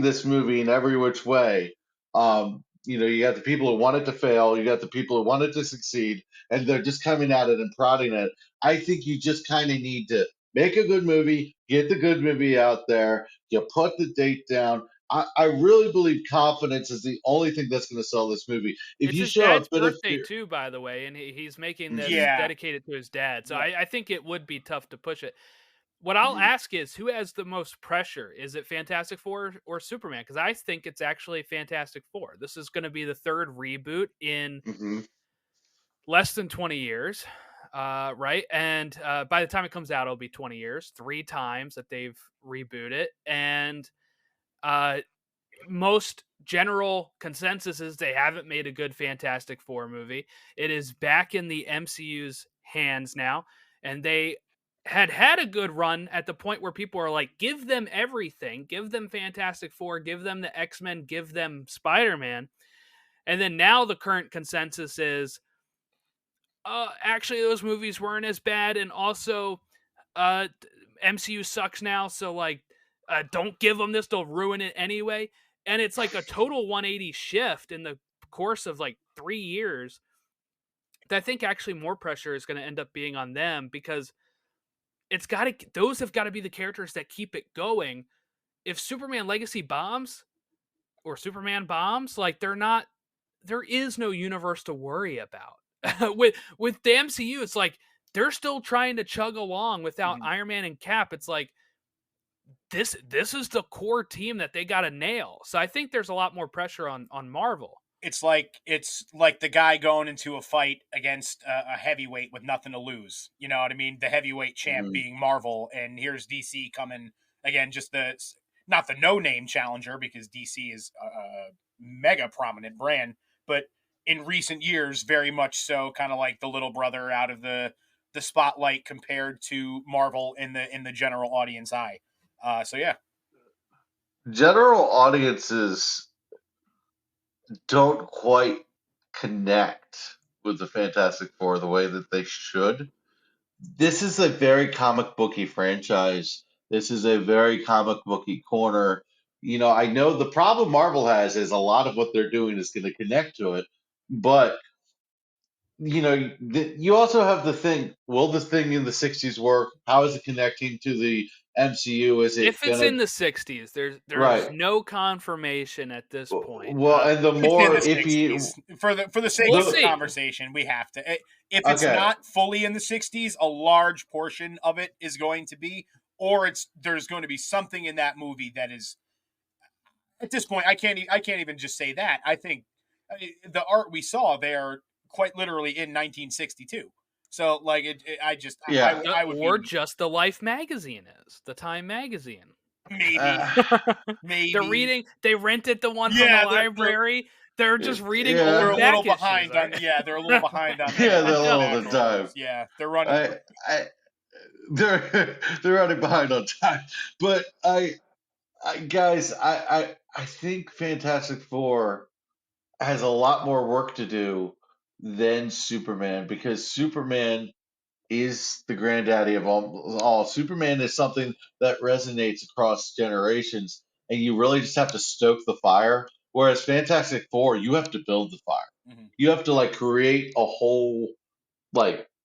this movie in every which way, you got the people who want it to fail, you got the people who want it to succeed, and they're just coming at it and prodding it. I think you just kind of need to make a good movie, get the good movie out there, you put the date down. I really believe confidence is the only thing that's going to sell this movie. If it's you his show dad's a bit birthday of too, by the way, and he's making this dedicated to his dad. So I think it would be tough to push it. What I'll ask is, who has the most pressure? Is it Fantastic Four or Superman? Because I think it's actually Fantastic Four. This is going to be the third reboot in less than 20 years. Right. And by the time it comes out, it'll be 20 years, 3 times that they've rebooted. And most general consensus is they haven't made a good Fantastic Four movie. It is back in the MCU's hands now. And they had a good run at the point where people are like, give them everything. Give them Fantastic Four. Give them the X-Men. Give them Spider-Man. And then now the current consensus is, actually those movies weren't as bad, and also MCU sucks now, so like don't give them this, they'll ruin it anyway. And it's like a total 180 shift in the course of like 3 years. I think actually more pressure is going to end up being on them, because those have got to be the characters that keep it going. If Superman Legacy bombs or Superman bombs, like they're not there is no universe to worry about. with the MCU, it's like they're still trying to chug along without Iron Man and Cap. It's like this is the core team that they got to nail. So I think there's a lot more pressure on Marvel. It's like the guy going into a fight against a heavyweight with nothing to lose. You know what I mean? The heavyweight champ being Marvel, and here's DC coming again, just not the no-name challenger, because DC is a mega prominent brand, but in recent years, very much so, kind of like the little brother out of the spotlight compared to Marvel in the general audience eye. So yeah, General audiences don't quite connect with the Fantastic Four the way that they should. This is a very comic booky franchise. This is a very comic booky corner. I know the problem Marvel has is a lot of what they're doing is going to connect to it, but you also have the thing. Will the thing in the '60s work? How is it connecting to the MCU? Is it If it's gonna in the 60s, there's right? no confirmation at this point. Well, and the it's in more the if you 60s. For the sake We'll of the see. conversation, we have to. If it's Okay. not fully in the 60s, a large portion of it is going to be, or there's going to be something in that movie that is. At this point, I can't even just say that. I think the art we saw there quite literally in 1962. So like Yeah. I would Or be just the Life magazine is the Time magazine. maybe They're they rented the one Yeah, from the library. They're just reading Yeah. they're old a little back behind issues, on right? they're a little behind on Yeah, on they're a little back the time. issues. Yeah, they're running. they're running behind on time. But guys, I think Fantastic Four has a lot more work to do than Superman, because Superman is the granddaddy of all. Superman is something that resonates across generations, and you really just have to stoke the fire. Whereas Fantastic Four, you have to build the fire. Mhm. You have to create a whole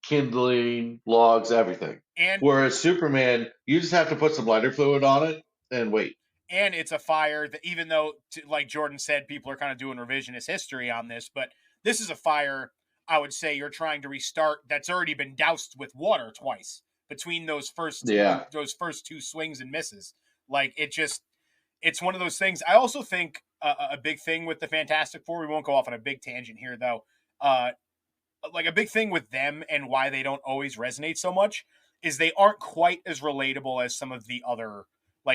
kindling, logs, everything. And Whereas Superman, you just have to put some lighter fluid on it and wait. and it's a fire that, even though, like Jordan said, people are kind of doing revisionist history on this, but this is a fire, I would say, you're trying to restart that's already been doused with water twice between those first Yeah. two swings and misses. Like it's one of those things. I also think a big thing with the Fantastic Four, we won't go off on a big tangent here though. Like a big thing with them and why they don't always resonate so much is they aren't quite as relatable as some of the other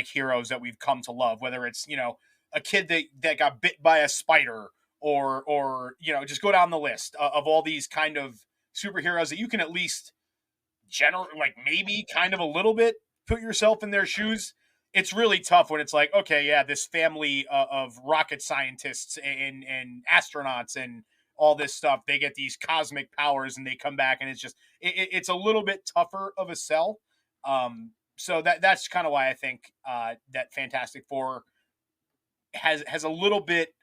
heroes that we've come to love, whether it's a kid that got bit by a spider, or just go down the list of all these kind of superheroes that you can at least maybe kind of a little bit put yourself in their shoes. It's really tough when it's like, okay, yeah, this family of rocket scientists and astronauts and all this stuff, they get these cosmic powers and they come back, and it's a little bit tougher of a sell. So that's kind of why I think that Fantastic Four has a little bit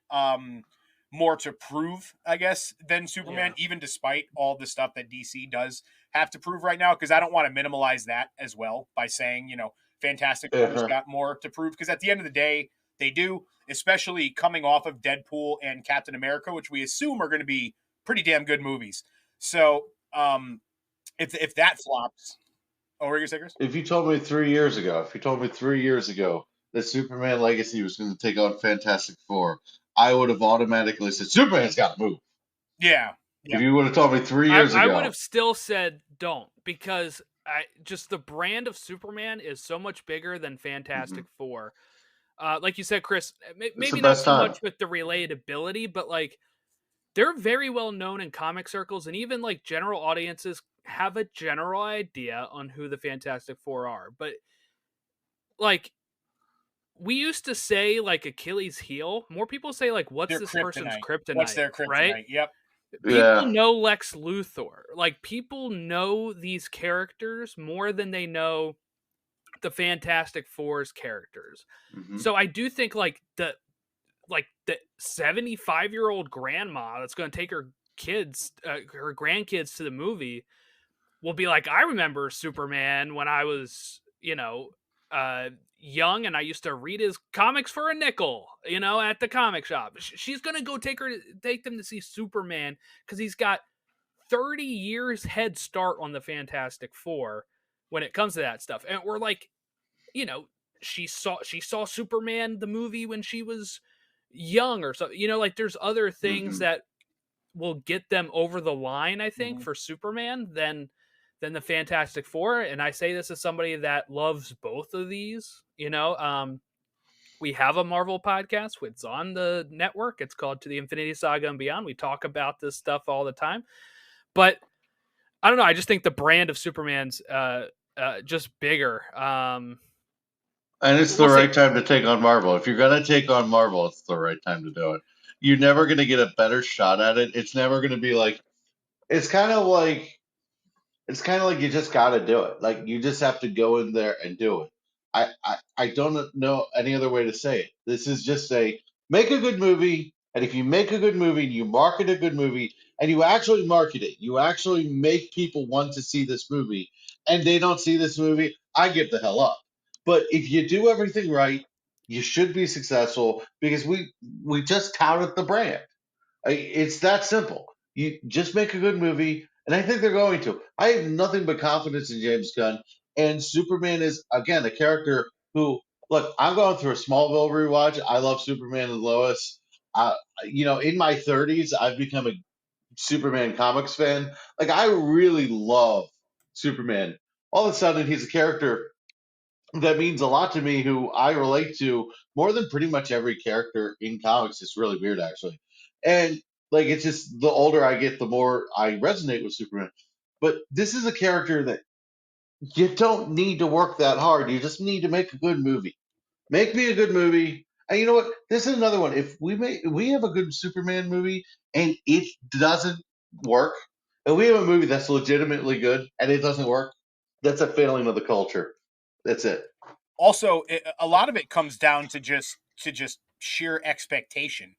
more to prove, I guess, than Superman, even despite all the stuff that DC does have to prove right now. Because I don't want to minimalize that as well by saying, Fantastic Four's got more to prove. Because at the end of the day, they do, especially coming off of Deadpool and Captain America, which we assume are going to be pretty damn good movies. So if that flops, what were you going to say, Chris? If you told me 3 years ago, that Superman Legacy was going to take on Fantastic Four, I would have automatically said Superman's got to move. Yeah. If you would have told me 3 years ago, I would have still said don't, because just the brand of Superman is so much bigger than Fantastic Four. Like you said, Chris, maybe not so much with the relatability, but they're very well known in comic circles, and even general audiences have a general idea on who the Fantastic Four are. But we used to say Achilles' heel. More people say what's Their this kryptonite. person's kryptonite? What's their kryptonite? Right? Yep. People know Lex Luthor. People know these characters more than they know the Fantastic Four's characters. So I do think the 75-year-old grandma that's going to take her grandkids to the movie will be like, I remember Superman when I was, young and I used to read his comics for a nickel, at the comic shop. She's gonna go take them to see Superman because he's got 30 years head start on the Fantastic Four when it comes to that stuff. And we're like, she saw Superman the movie when she was young or something. Like there's other things that will get them over the line, I think, for Superman than the Fantastic Four. And I say this as somebody that loves both of these. We have a Marvel podcast. It's on the network. It's called To the Infinity Saga and Beyond. We talk about this stuff all the time. But I don't know. I just think the brand of Superman's just bigger. And it's the right time to take on Marvel. If you're going to take on Marvel, it's the right time to do it. You're never going to get a better shot at it. It's never going to be like, it's kind of like you just got to do it. Like you just have to go in there and do it. I don't know any other way to say it. This is just make a good movie. And if you make a good movie and you market a good movie and you actually market it, you actually make people want to see this movie and they don't see this movie, I give the hell up. But if you do everything right, you should be successful because we just touted the brand. It's that simple. You just make a good movie, and I think they're going to. I have nothing but confidence in James Gunn, and Superman is again a character who. Look, I'm going through a Smallville rewatch. I love Superman and Lois. In my 30s, I've become a Superman comics fan. Like I really love Superman. All of a sudden, he's a character that means a lot to me who I relate to more than pretty much every character in comics. It's really weird, actually. And like, it's just the older I get, the more I resonate with Superman. But this is a character that you don't need to work that hard. You just need to make a good movie. Make me a good movie. And you know what? This is another one. If we have a good Superman movie and it doesn't work, and we have a movie that's legitimately good and it doesn't work, that's a failing of the culture. That's it. Also, a lot of it comes down to just sheer expectation.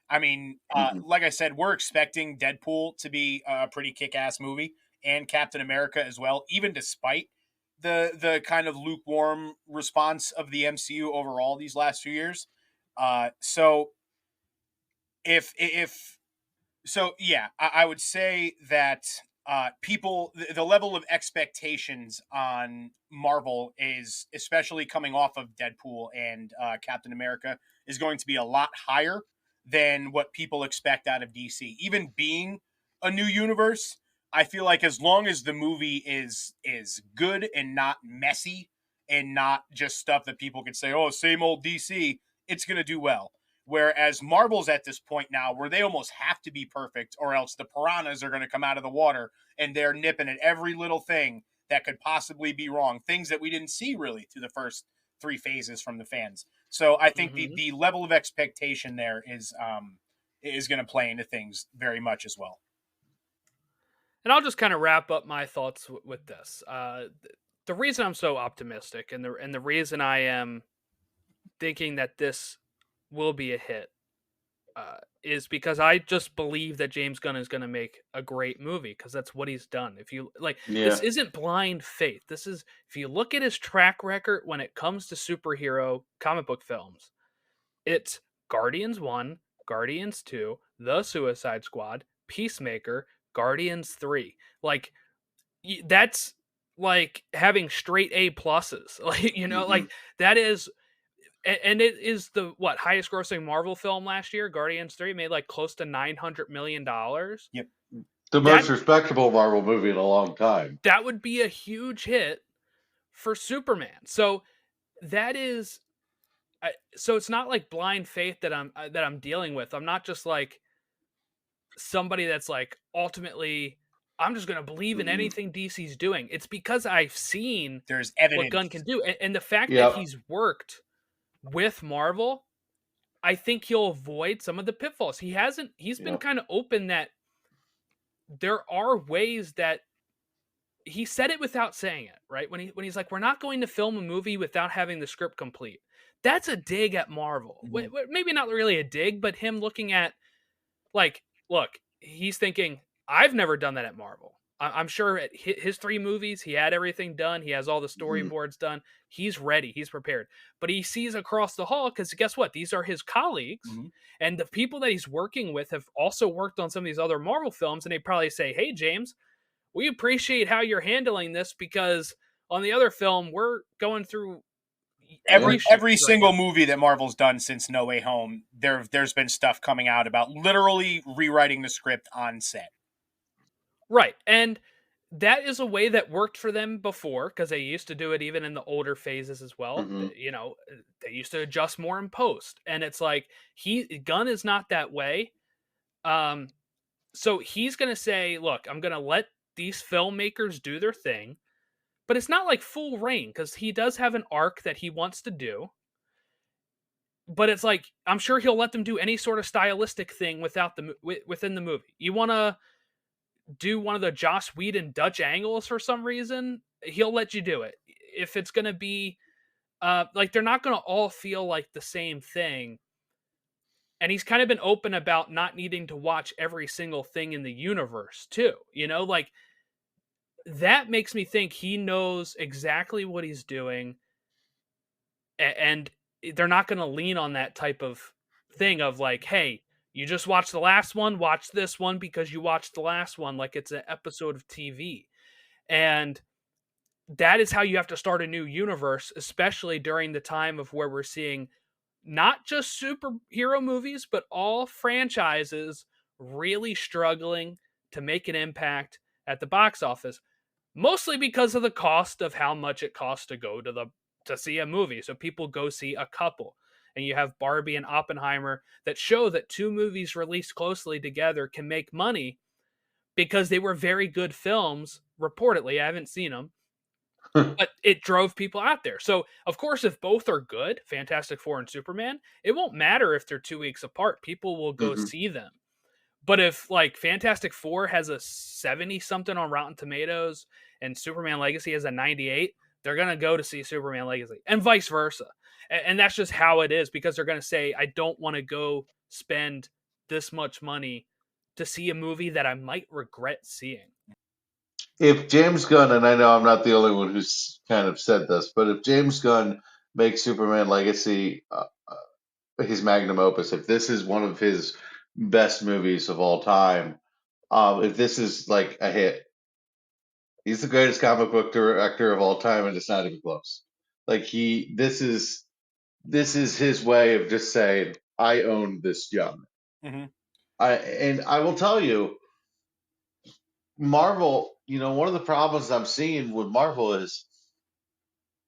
I mean, like I said, we're expecting Deadpool to be a pretty kick-ass movie and Captain America as well, even despite the kind of lukewarm response of the MCU overall these last few years. So I would say that people, the level of expectations on Marvel is, especially coming off of Deadpool and Captain America, is going to be a lot higher than what people expect out of DC. Even being a new universe, I feel like as long as the movie is good and not messy and not just stuff that people could say, oh, same old DC, it's going to do well. Whereas Marvel's at this point now where they almost have to be perfect or else the piranhas are going to come out of the water and they're nipping at every little thing that could possibly be wrong. Things that we didn't see really through the first three phases from the fans. So I think the level of expectation there is going to play into things very much as well. And I'll just kind of wrap up my thoughts with this. The reason I'm so optimistic and the reason I am thinking that this will be a hit is because I just believe that James Gunn is going to make a great movie because that's what he's done. If you this isn't blind faith. This is, if you look at his track record when it comes to superhero comic book films, it's Guardians 1, Guardians 2, The Suicide Squad, Peacemaker, Guardians 3. Like that's like having straight A pluses. Like, like that is. And it is the highest grossing Marvel film last year. Guardians 3 made like close to $900 million. Yep. The most respectable Marvel movie in a long time. That would be a huge hit for Superman. So that is, so it's not like blind faith that I'm dealing with. I'm not just like somebody that's like, ultimately, I'm just going to believe in anything DC's doing. It's because I've seen there's evidence what Gunn can do. And the fact that he's worked with Marvel, I think he'll avoid some of the pitfalls. He's been kind of open that there are ways that he said it without saying it, right? When he's like, we're not going to film a movie without having the script complete. That's a dig at Marvel. Maybe not really a dig, but him looking at like, look, he's thinking, I've never done that at Marvel. I'm sure at his 3 movies, he had everything done. He has all the Mhm. storyboards done. He's ready. He's prepared. But he sees across the hall because guess what? These are his colleagues. Mhm. And the people that he's working with have also worked on some of these other Marvel films. And they probably say, hey, James, we appreciate how you're handling this because on the other film, we're going through Yeah. Every reshoots right single now. movie that Marvel's done since No Way Home, there's been stuff coming out about literally rewriting the script on set. Right. And that is a way that worked for them before because they used to do it even in the older phases as well. Mhm. They used to adjust more in post. And it's like Gunn is not that way. Um, so he's going to say, look, I'm going to let these filmmakers do their thing, but it's not like full reign because he does have an arc that he wants to do. But it's like I'm sure he'll let them do any sort of stylistic thing within the movie. You want to do one of the Joss Whedon Dutch angles for some reason, he'll let you do it. If it's going to be like they're not going to all feel like the same thing. And he's kind of been open about not needing to watch every single thing in the universe too. Like that makes me think he knows exactly what he's doing and they're not going to lean on that type of thing of like, hey, you just watched the last one, watch this one because you watched the last one like it's an episode of TV. And that is how you have to start a new universe, especially during the time of where we're seeing not just superhero movies, but all franchises really struggling to make an impact at the box office, mostly because of the cost of how much it costs to go to see a movie. So people go see a couple. And you have Barbie and Oppenheimer that show that 2 movies released closely together can make money because they were very good films, reportedly. I haven't seen them, but it drove people out there. So, of course, if both are good, Fantastic Four and Superman, it won't matter if they're 2 weeks apart. People will go Mhm. see them. But if like Fantastic Four has a 70 something on Rotten Tomatoes and Superman Legacy has a 98, they're going to go to see Superman Legacy and vice versa. And that's just how it is because they're going to say, I don't want to go spend this much money to see a movie that I might regret seeing. If James Gunn, and I know I'm not the only one who's kind of said this, but if James Gunn makes Superman Legacy his magnum opus, if this is one of his best movies of all time, if this is like a hit, he's the greatest comic book director of all time, and it's not even close. Like this is his way of just saying, I own this genre. Mm-hmm. I will tell you, Marvel, one of the problems I'm seeing with Marvel is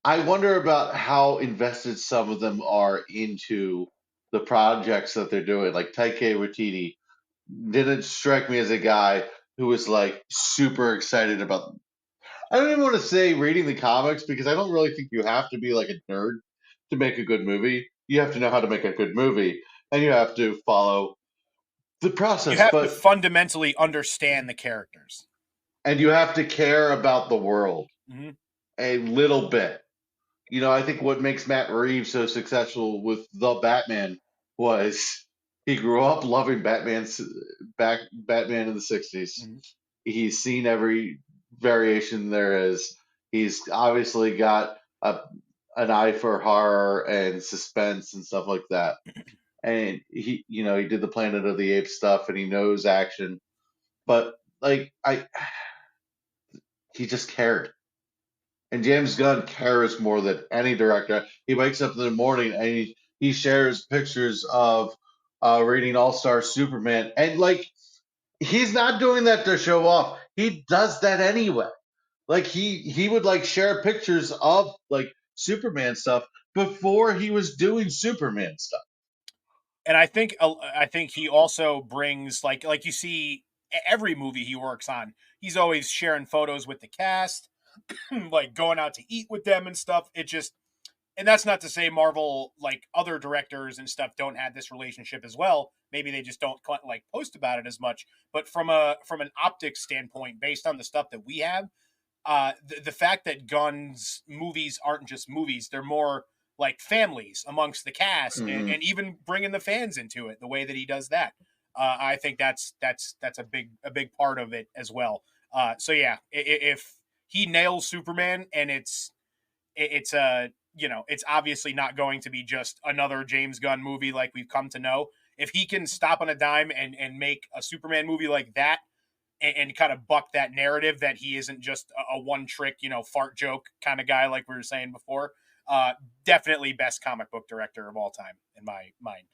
I wonder about how invested some of them are into the projects that they're doing. Like Taika Waititi didn't strike me as a guy who was like super excited about. I don't even want to say reading the comics because I don't really think you have to be like a nerd to make a good movie. You have to know how to make a good movie, and you have to follow the You process. have to But fundamentally understand the characters. and you have to care about the world Mm-hmm. a little bit. I think what makes Matt Reeves so successful with the Batman was he grew up loving Batman in the 60s. Mm-hmm. He's seen every variation there is. He's obviously got an eye for horror and suspense and stuff like that. And he did the Planet of the Apes stuff and he knows action. But like he just cared. And James Gunn cares more than any director. He wakes up in the morning and he shares pictures of reading All Star Superman, and like he's not doing that to show off. He does that anyway. Like he would like share pictures of like Superman stuff before he was doing Superman stuff. And I think he also brings like you see every movie he works on. He's always sharing photos with the cast, like going out to eat with them and stuff. And that's not to say Marvel, like other directors and stuff, don't have this relationship as well. Maybe they just don't like post about it as much. But from an optics standpoint, based on the stuff that we have, the fact that Gunn's movies aren't just movies, they're more like families amongst the cast, Mm-hmm. and even bringing the fans into it, the way that he does that. I think that's a big part of it as well. So yeah, if he nails Superman and it's it's obviously not going to be just another James Gunn movie like we've come to know. If he can stop on a dime and make a Superman movie like that and kind of buck that narrative that he isn't just a one trick, fart joke kind of guy like we were saying before, definitely best comic book director of all time in my mind.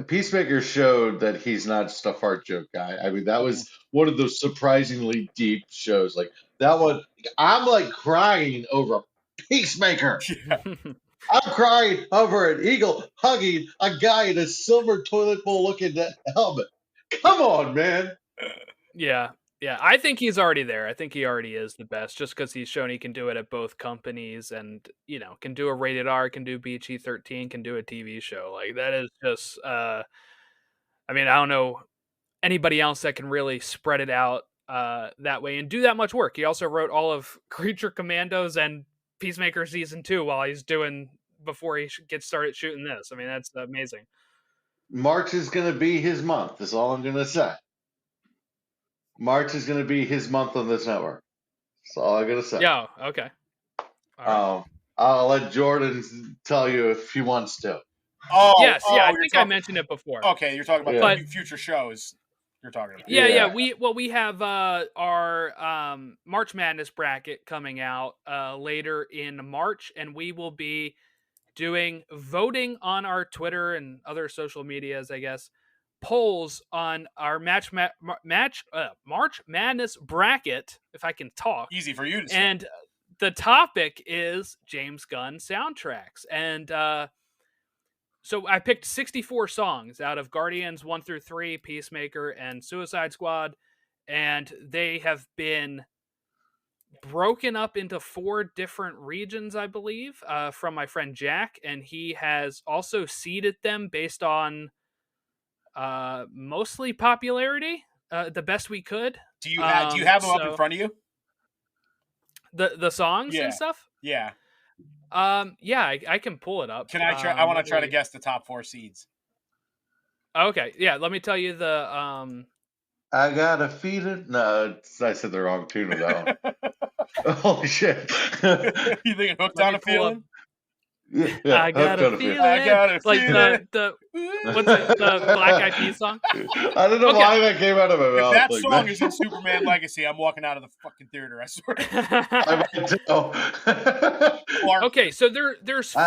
Peacemaker showed that he's not just a fart joke guy. I mean, that was one of those surprisingly deep shows. Like that one, I'm like crying over Peacemaker. I'm crying over an eagle hugging a guy in a silver toilet bowl looking helmet. Come on, man. Yeah. I think he's already there. I think he already is the best, just because he's shown he can do it at both companies, and can do a rated R, can do PG-13, can do a TV show. Like that is just. I mean, I don't know anybody else that can really spread it out that way and do that much work. He also wrote all of Creature Commandos and Peacemaker season 2 while he's doing before he gets started shooting this. I mean, that's amazing. March is going to be his month. That's all I'm going to say. March is going to be his month on this network. That's all I'm going to say. Yeah. Okay. All right. I'll let Jordan tell you if he wants to. Oh, yes. Yeah. I think I mentioned it before. Okay. You're talking about future shows. You're talking about. Yeah. We have our March Madness bracket coming out later in March, and we will be doing voting on our Twitter and other social medias, I guess, polls on our March Madness bracket, if I can talk. Easy for you to say. And the topic is James Gunn soundtracks. And so I picked 64 songs out of Guardians 1 through 3, Peacemaker, and Suicide Squad. And they have been broken up into 4 different regions, I believe, from my friend Jack. And he has also seeded them based on mostly popularity, the best we could. Do you have them up in front of you? The songs and stuff? Yeah. I can pull it up. Can I try? I want to try to guess the top 4 seeds. Okay, yeah. Let me tell you the. I got a feeling. No, I said the wrong tune with that one. Holy shit! You think it hooked on a feeling? Yeah, I got a feeling. I got a feeling. Like the what's it? The Black Eyed Peas song? I don't know why that came out of my mouth. If that song is in Superman Legacy, I'm walking out of the fucking theater. I swear. I might too. Okay, so there's 4.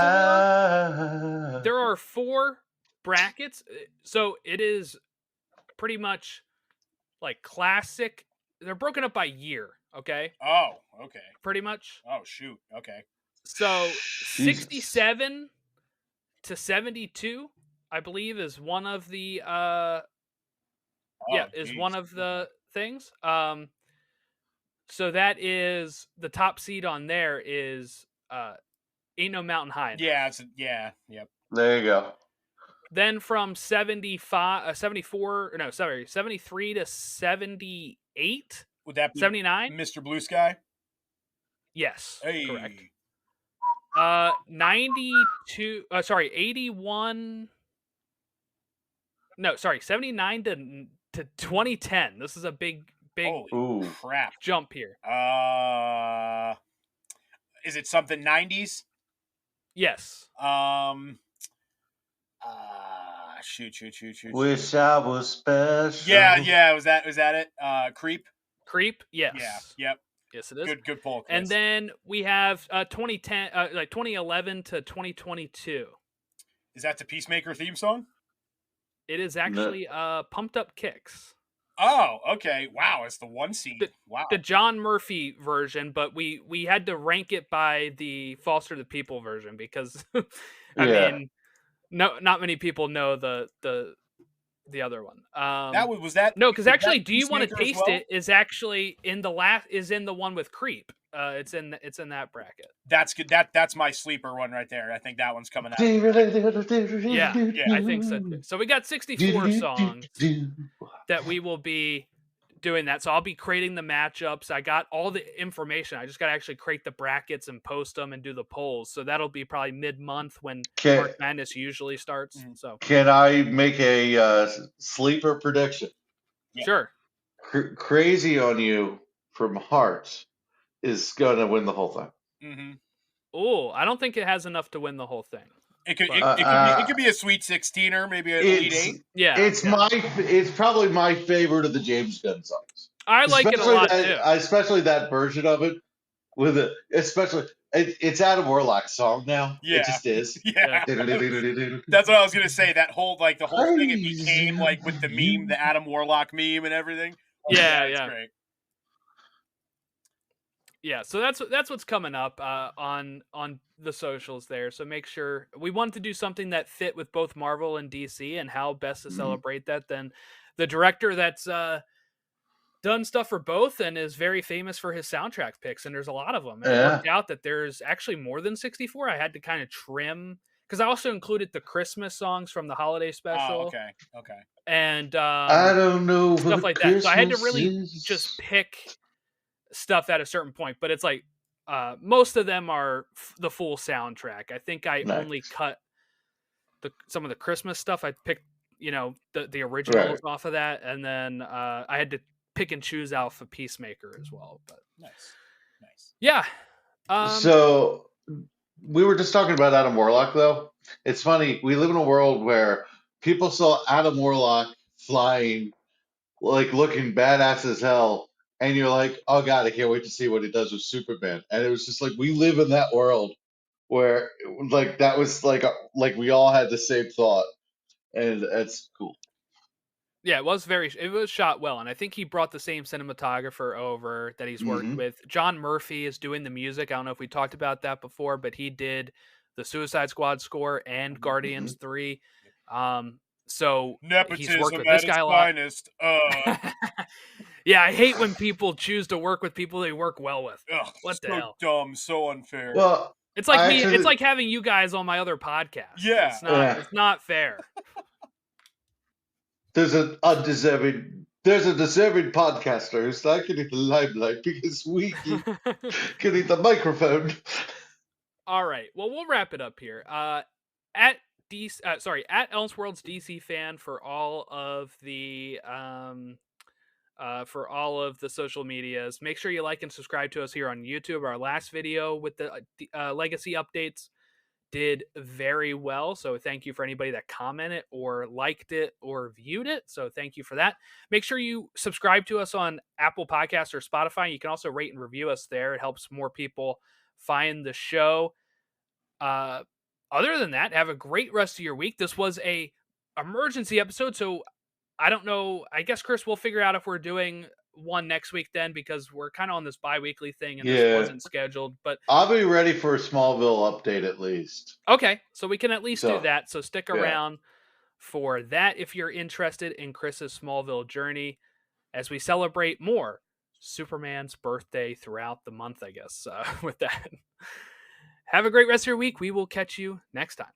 There are 4 brackets. So it is pretty much like classic. They're broken up by year. Okay. Oh, okay. Pretty much. Oh shoot. Okay. So 67 to 72, I believe, is one of the one of the things. So that is the top seed on there is Ain't No Mountain High Enough. Yep. There you go. Then from 73 to 78. Would that be 79? Mr. Blue Sky? Yes, hey. Correct. 81. No, sorry, 79 to 2010. This is a big Holy crap jump here. Is it something 90s? Yes. Shoot. Wish I was special. Yeah. Was that it? Creep. Yes. Yeah. Yep. Yes, it is. Good poll, Chris. And then we have 2010, like 2011 to 2022. Is that the Peacemaker theme song? It is actually Pumped Up Kicks. Oh, okay. Wow, it's the 1 seed. Wow. The John Murphy version, but we had to rank it by the Foster the People version because I mean, not many people know the other one. Was that no, because actually, Do You Want to Peacemaker Taste It is actually in the one with Creep. It's in that bracket. That's good. That's my sleeper one right there. I think that one's coming out. Yeah, I think so too. So we got 64 songs that we will be doing that. So I'll be creating the matchups. I got all the information. I just got to actually create the brackets and post them and do the polls. So that'll be probably mid-month when March Madness usually starts. So can I make a sleeper prediction? Yeah. Sure. Crazy on You from Heart is gonna win the whole thing. Hmm. Oh, I don't think it has enough to win the whole thing. It could But- it could be a Sweet 16 or maybe an Elite It's 8. Yeah, it's probably my favorite of the James Gunn songs. I like it a lot too. Especially that version of it with it. Especially it's Adam Warlock's song now. Yeah. It just is. Yeah. That's what I was gonna say. That whole the whole thing it became like with the meme, the Adam Warlock meme and everything. Yeah, it's yeah. great. Yeah, so that's what's coming up on the socials there. So make sure we wanted to do something that fit with both Marvel and DC, and how best to celebrate that than the director that's done stuff for both and is very famous for his soundtrack picks, and there's a lot of them. And it worked out that there's actually more than 64. I had to kind of trim because I also included the Christmas songs from the holiday special. Oh, okay. And I don't know stuff like that. So I had to really just pick stuff at a certain point, but it's like most of them are the full soundtrack. I think I only cut some of the Christmas stuff. I picked the originals off of that, and then I had to pick and choose out for Peacemaker as well. But nice. Yeah. So we were just talking about Adam Warlock, though. It's funny. We live in a world where people saw Adam Warlock flying, like looking badass as hell, and you're like, "Oh God, I can't wait to see what he does with Superman." And it was just like we live in that world where, like, that was like we all had the same thought, and that's cool. Yeah, it was shot well, and I think he brought the same cinematographer over that he's worked with. John Murphy is doing the music. I don't know if we talked about that before, but he did the Suicide Squad score and Guardians 3. So Nepotism he's worked with this guy a lot. Finest. Yeah, I hate when people choose to work with people they work well with. Ugh, what the so hell? dumb, so unfair. Well, it's like it's like having you guys on my other podcast. Yeah. It's not fair. There's a deserving podcaster who's not getting the limelight because we keep getting the microphone. All right. Well, we'll wrap it up here. At Elseworlds DC fan for all of the social medias. Make sure you like and subscribe to us here on YouTube. Our last video with the legacy updates did very well, so thank you for anybody that commented or liked it or viewed it. So thank you for that. Make sure you subscribe to us on Apple Podcasts or Spotify. You can also rate and review us there. It helps more people find the show. Other than that, have a great rest of your week. This was a emergency episode, so I don't know. I guess, Chris, we'll figure out if we're doing one next week then, because we're kind of on this bi-weekly thing and this wasn't scheduled. But I'll be ready for a Smallville update at least. Okay, so we can at least do that. So stick around for that if you're interested in Chris's Smallville journey as we celebrate more Superman's birthday throughout the month, I guess. With that, have a great rest of your week. We will catch you next time.